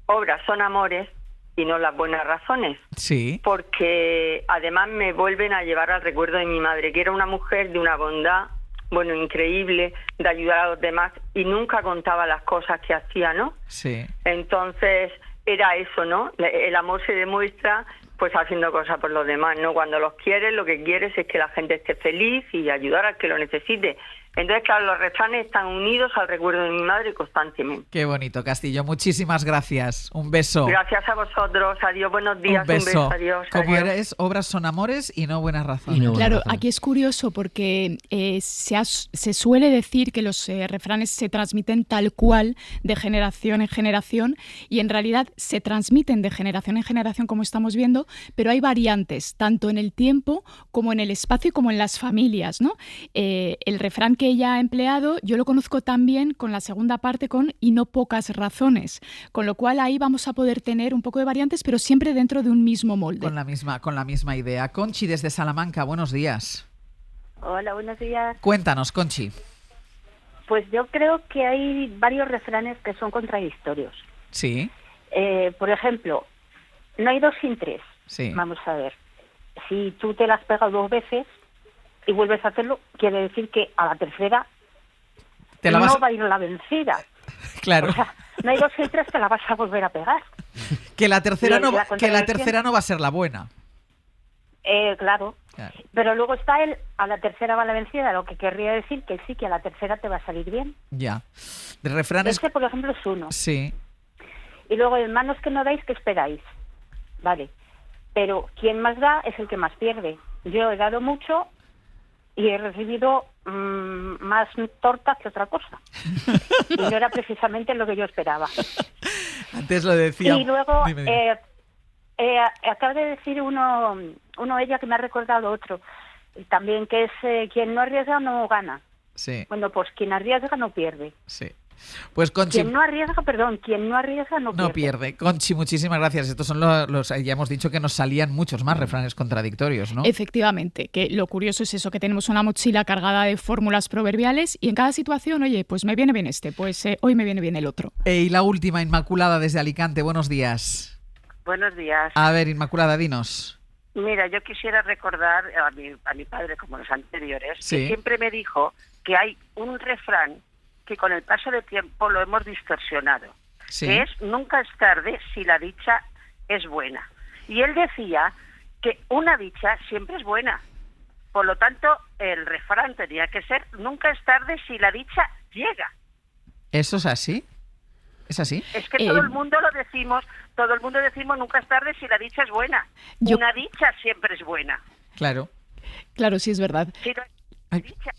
obras son amores y no las buenas razones. Sí. Porque además me vuelven a llevar al recuerdo de mi madre, que era una mujer de una bondad, bueno, increíble, de ayudar a los demás, y nunca contaba las cosas que hacía, ¿no? Sí. Entonces era eso, ¿no? El amor se demuestra pues haciendo cosas por los demás, ¿no? Cuando los quieres, lo que quieres es que la gente esté feliz y ayudar al que lo necesite. Entonces, claro, los refranes están unidos al recuerdo de mi madre constantemente. Qué bonito, Castillo. Muchísimas gracias. Un beso. Gracias a vosotros. Adiós, buenos días. Un beso. Adiós. Como adiós. eres, obras son amores y no buenas razones. Claro, aquí es curioso porque se suele decir que los refranes se transmiten tal cual de generación en generación, y en realidad se transmiten de generación en generación, como estamos viendo, pero hay variantes, tanto en el tiempo como en el espacio y como en las familias, ¿no? El refrán que ella ha empleado, yo lo conozco también con la segunda parte, con y no pocas razones, con lo cual ahí vamos a poder tener un poco de variantes, pero siempre dentro de un mismo molde. Con la misma idea. Conchi, desde Salamanca, buenos días. Hola, buenos días. Cuéntanos, Conchi. Pues yo creo que hay varios refranes que son contradictorios. Sí. Por ejemplo, no hay dos sin tres. Sí. Vamos a ver. Si tú te las has pegado 2 veces y vuelves a hacerlo, quiere decir que a la tercera no va a ir la vencida. Claro. O sea, no hay 2 sin 3, te la vas a volver a pegar. Que la tercera no contradicción- va a ser la buena. Claro. Pero luego está el a la tercera va la vencida, lo que querría decir que sí, que a la tercera te va a salir bien. Ya. De refranes. Ese, por ejemplo, es uno. Sí. Y luego, en manos que no dais, ¿qué esperáis? Vale. Pero quien más da es el que más pierde. Yo he dado mucho y he recibido más tortas que otra cosa. Y no era precisamente lo que yo esperaba. Antes lo decía. Y luego, Dime. acaba de decir uno ella que me ha recordado otro, también, que es quien no arriesga no gana. Sí. Bueno, pues quien arriesga no pierde. Sí. Pues Conchi, Quien no arriesga no pierde. Conchi, muchísimas gracias. Estos son los ya hemos dicho que nos salían muchos más refranes contradictorios, ¿no? Efectivamente, que lo curioso es eso, que tenemos una mochila cargada de fórmulas proverbiales y en cada situación, oye, pues me viene bien este, pues hoy me viene bien el otro. Y la última, Inmaculada, desde Alicante. Buenos días. Buenos días. A ver, Inmaculada, dinos. Mira, yo quisiera recordar a mi padre, como los anteriores, Sí. que siempre me dijo que hay un refrán que con el paso del tiempo lo hemos distorsionado, Sí. que es nunca es tarde si la dicha es buena. Y él decía que una dicha siempre es buena. Por lo tanto, el refrán tenía que ser nunca es tarde si la dicha llega. ¿Eso es así? ¿Es así? Es que todo el mundo decimos nunca es tarde si la dicha es buena. Una dicha siempre es buena. Claro. Claro, sí es verdad. Si no es dicha.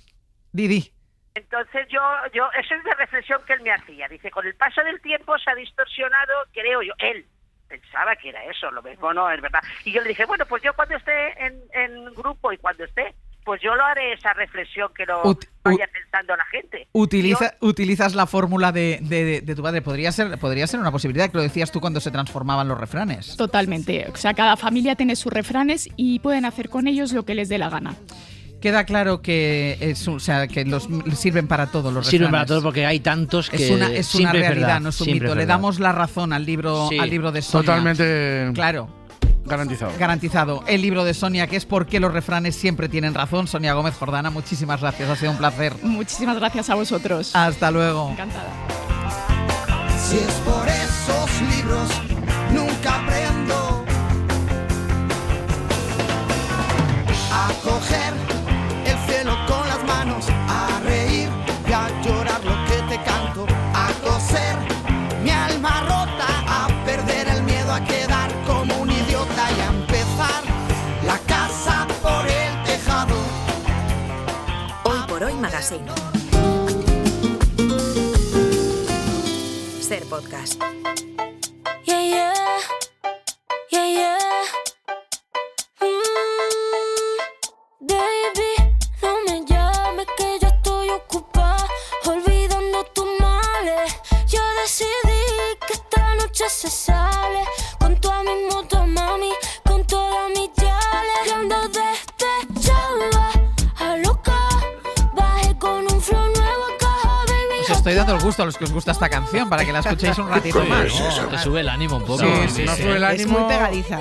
Didi. Entonces yo eso es la reflexión que él me hacía. Dice, con el paso del tiempo se ha distorsionado, creo yo, él pensaba que era eso, lo mismo no, es verdad. Y yo le dije, bueno, pues yo cuando esté en grupo y cuando esté, pues yo lo haré esa reflexión que lo vaya pensando la gente. Utilizas la fórmula de tu padre. Podría ser una posibilidad, que lo decías tú cuando se transformaban los refranes. Totalmente. O sea, cada familia tiene sus refranes y pueden hacer con ellos lo que les dé la gana. Queda claro que que los sirven para todo los refranes. Sirven para todo porque hay tantos que es una realidad, no es un mito. Le damos la razón al libro de Sonia. Totalmente. Claro. Garantizado. El libro de Sonia, que es ¿Por qué los refranes siempre tienen razón? Sonia Gómez Jordana, muchísimas gracias, ha sido un placer. Muchísimas gracias a vosotros. Hasta luego. Encantada. Si es por esos libros, nunca aprendo a coger el cielo con las manos, a reír y a llorar lo que te canto, a coser mi alma rota, a perder el miedo a quedar como un idiota y a empezar la casa por el tejado. Hoy por hoy Magazine. Ser podcast. Yeah, yeah. Yeah, yeah. Baby, no me llames que yo estoy ocupada, olvidando tus males. Yo decidí que esta noche se sale con toda mi moto, mami, con todas mis yales. Yo ando despechada, a loca, bajé con un flow nuevo a caja, baby. Os estoy dando el gusto a los que os gusta esta canción para que la escuchéis un ratito más. Te sube el ánimo un poco. No sube el ánimo. Es muy pegadiza.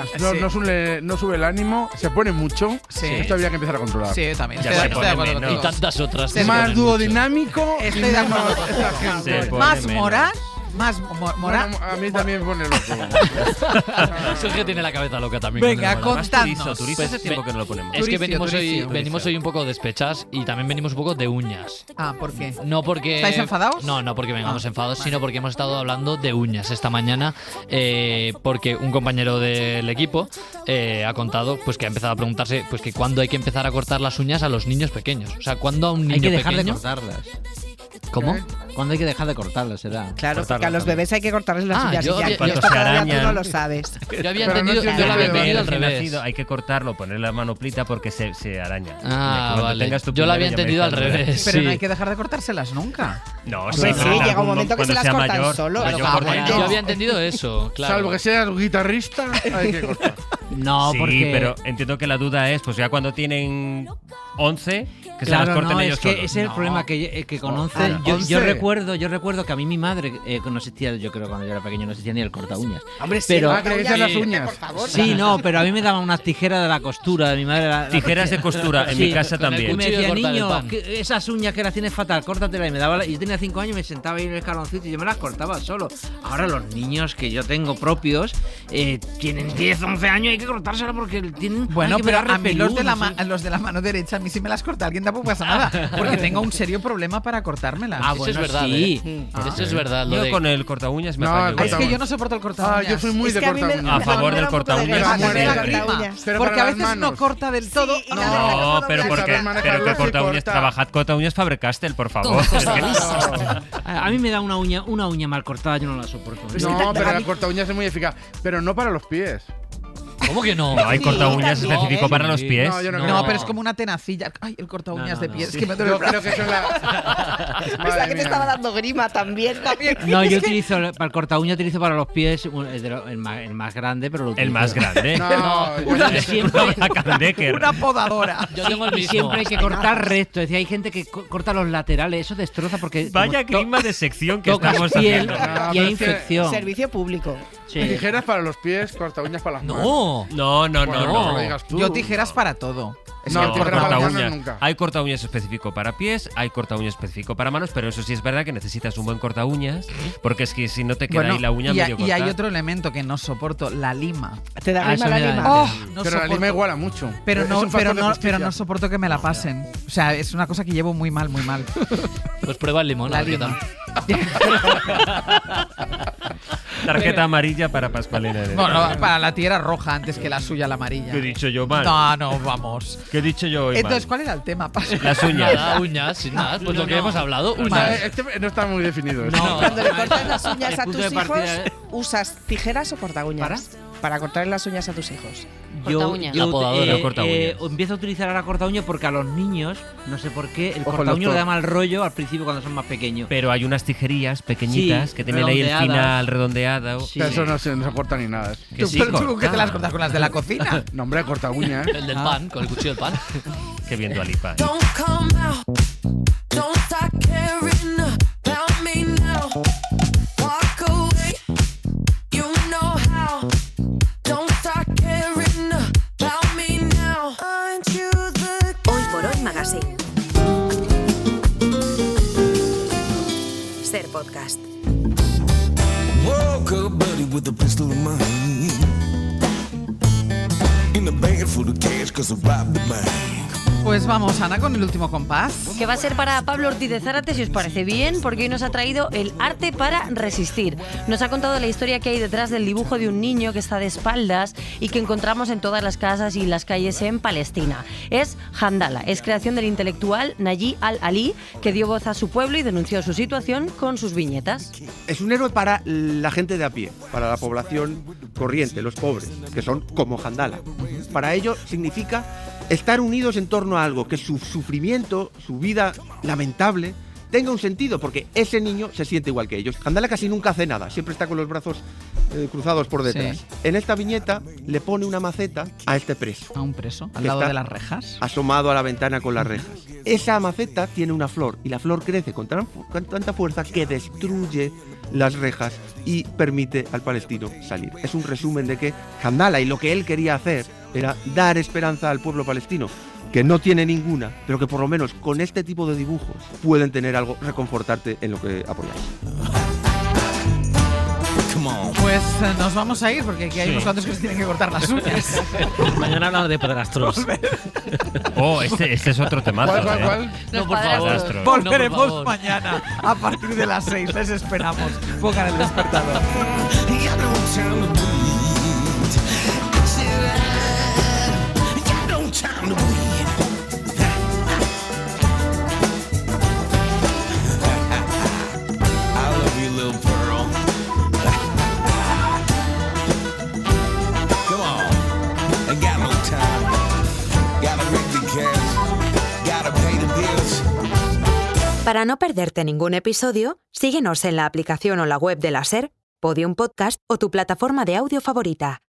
No sube el ánimo, se pone mucho. Sí. Esto había que empezar a controlar. Sí, también. Ya Estoy se de acuerdo pone contigo. y tantas otras. Más duodinámico. Estoy de acuerdo con esta gente. Más moral. Más moral. Bueno, a mí también me pone loco. Sergio tiene la cabeza loca también. Venga, contadnos. Turizo hace tiempo que no lo ponemos. Es que Turicio. venimos hoy un poco despechas y también venimos un poco de uñas. Ah, ¿por qué? No porque... ¿Estáis enfadados? No porque vengamos enfadados, sino porque hemos estado hablando de uñas esta mañana, porque un compañero del equipo ha contado pues que ha empezado a preguntarse pues que cuándo hay que empezar a cortar las uñas a los niños pequeños. O sea, cuándo a un niño Hay que dejar pequeño... de cortarlas. ¿Cómo? ¿Cuándo hay que dejar de cortarlas? Será. Claro, porque a los bebés hay que cortarles las uñas. yo y había- ya, Cuando esto se todavía tú arañan. no lo sabes. Yo había Pero entendido, no yo lo había entiendo. entendido al Recién revés. nacido, hay que cortarlo, ponerle la manoplita porque se araña. Ah, Cuando vale. tengas tu Yo lo había primero ya entendido al empiezas a ver. revés. Pero sí. no hay que dejar de cortárselas nunca. No, Hombre, sí, llega un momento que se las cortan solos. Yo Claro, corto Yo había entendido eso, claro. Salvo que seas guitarrista, hay que cortar. No, sí, porque... pero entiendo que la duda es, pues ya cuando tienen 11, que se las Claro, corten no, ellos es que solos. ese es el problema que con 11 yo 11. recuerdo que a mí mi madre no existía, yo creo cuando yo era pequeño no existía ni el corta uñas. Hombre, sí, pero Ah, que le echas las uñas. por favor. sí, no, pero a mí me daban unas tijeras de la costura de mi madre. Tijeras de costura, en Sí, mi casa con el Y también. me cuchillo de decía, cortar el niño, pan. que esas uñas que las tienes fatal, córtatelas. Y me daba y yo tenía 5 años y me sentaba ahí en el escaloncito y yo me las cortaba solo. Ahora los niños que yo tengo propios tienen 10, 11 años y hay que cortárselas porque tienen Bueno, hay que pero pegar a mí los de, repelús, los de la mano derecha mí si me las corta alguien tampoco pasa nada, porque tengo un serio problema para cortármelas. Eso es verdad, sí. Eso es verdad. Yo con el corta uñas me apaño. Es que yo no soporto el corta uñas. Yo soy muy de corta uñas. A favor del corta uñas. Porque a veces no corta del todo. No, pero porque el corta uñas, trabajad corta uñas Faber-Castell, por favor. A mí me da una uña mal cortada, yo no la soporto. No, pero la corta uñas es muy eficaz, pero no para los pies. ¿Cómo que no? No hay corta uñas específico para los pies. No, pero es como una tenacilla. Ay, el corta uñas de pies. Es que me duele el brazo. Yo creo que eso es la... Pensaba que te estaba dando grima también. No, yo utilizo para el corta uña, utilizo para los pies el más grande, pero lo utilizo. El más grande. Una podadora. Yo tengo el mismo. Siempre hay que cortar recto. Es decir, hay gente que corta los laterales, eso destroza porque... Vaya clima de sección que tocas estamos piel haciendo. y hay infección. Servicio público. Tijeras para los pies, corta uñas para las manos. No. Bueno, lo digas tú. Yo tijeras para todo. Es que corta uñas uñas. nunca. Hay corta uñas específico para pies, hay corta uñas específico para manos, pero eso sí es verdad que necesitas un buen corta uñas, porque es que si no te queda ahí la uña medio cortada. Y hay otro elemento que no soporto, la lima. ¿Te da grima la lima? No pero la lima iguala mucho. Pero no soporto que me la pasen. O sea, es una cosa que llevo muy mal, muy mal. Pues prueba el limón. La lima. Tarjeta amarilla para Pascualina. Bueno, para la tía era roja antes que la suya, la amarilla. ¿Qué he dicho yo mal? No, vamos. ¿Qué he dicho yo hoy Entonces, mal? ¿cuál era el tema, Pascu? Las uñas. Nada, uñas, sin más. Pues lo que hemos hablado. Este no está muy definido. Cuando le cortas las uñas a tus hijos, ¿usas tijeras o corta uñas? Para cortar las uñas a tus hijos. Yo corta uñas. empiezo a utilizar ahora corta uñas porque a los niños, no sé por qué, el corta uñas le da mal rollo al principio cuando son más pequeños. Pero hay unas tijerillas pequeñitas que tienen ahí el final redondeado. Sí. Eso no se corta ni nada. ¿Tú qué te las cortas con las de la cocina? No, hombre, corta uñas. El del pan, con el cuchillo del pan. Qué bien Dua Lipa. Don't come out, don't start caring about me now. Walk away, you know how. Don't start caring about me now. Aren't you the Hoy por Hoy Magazine. Ser podcast. Woke up buddy with a pistol in my hand. In the bag full of cash cause I robbed the bank. Pues vamos, Ana, con el último compás. Que va a ser para Pablo Ortiz de Zárate, si os parece bien, porque hoy nos ha traído el arte para resistir. Nos ha contado la historia que hay detrás del dibujo de un niño que está de espaldas y que encontramos en todas las casas y las calles en Palestina. Es Handala, es creación del intelectual Nayi al-Ali, que dio voz a su pueblo y denunció su situación con sus viñetas. Es un héroe para la gente de a pie, para la población corriente, los pobres, que son como Handala. Para ello significa estar unidos en torno a algo, que su sufrimiento, su vida lamentable, tenga un sentido, porque ese niño se siente igual que ellos. Handala casi nunca hace nada, siempre está con los brazos cruzados por detrás. Sí. En esta viñeta le pone una maceta a este preso. ¿A un preso? ¿Al lado de las rejas? Asomado a la ventana con las rejas. Esa maceta tiene una flor, y la flor crece con tanta fuerza que destruye las rejas y permite al palestino salir. Es un resumen de que Handala y lo que él quería hacer era dar esperanza al pueblo palestino, que no tiene ninguna, pero que por lo menos con este tipo de dibujos pueden tener algo, reconfortarte en lo que apoyáis. Pues nos vamos a ir porque aquí hay unos cuantos que se tienen que cortar las uñas. Mañana hablamos de padrastros. Este es otro temazo. ¿Cuál? No, por favor. Volveremos mañana a partir de las 6. Les esperamos. Pongan el despertador. Para no perderte ningún episodio, síguenos en la aplicación o la web de la SER, Podium Podcast o tu plataforma de audio favorita.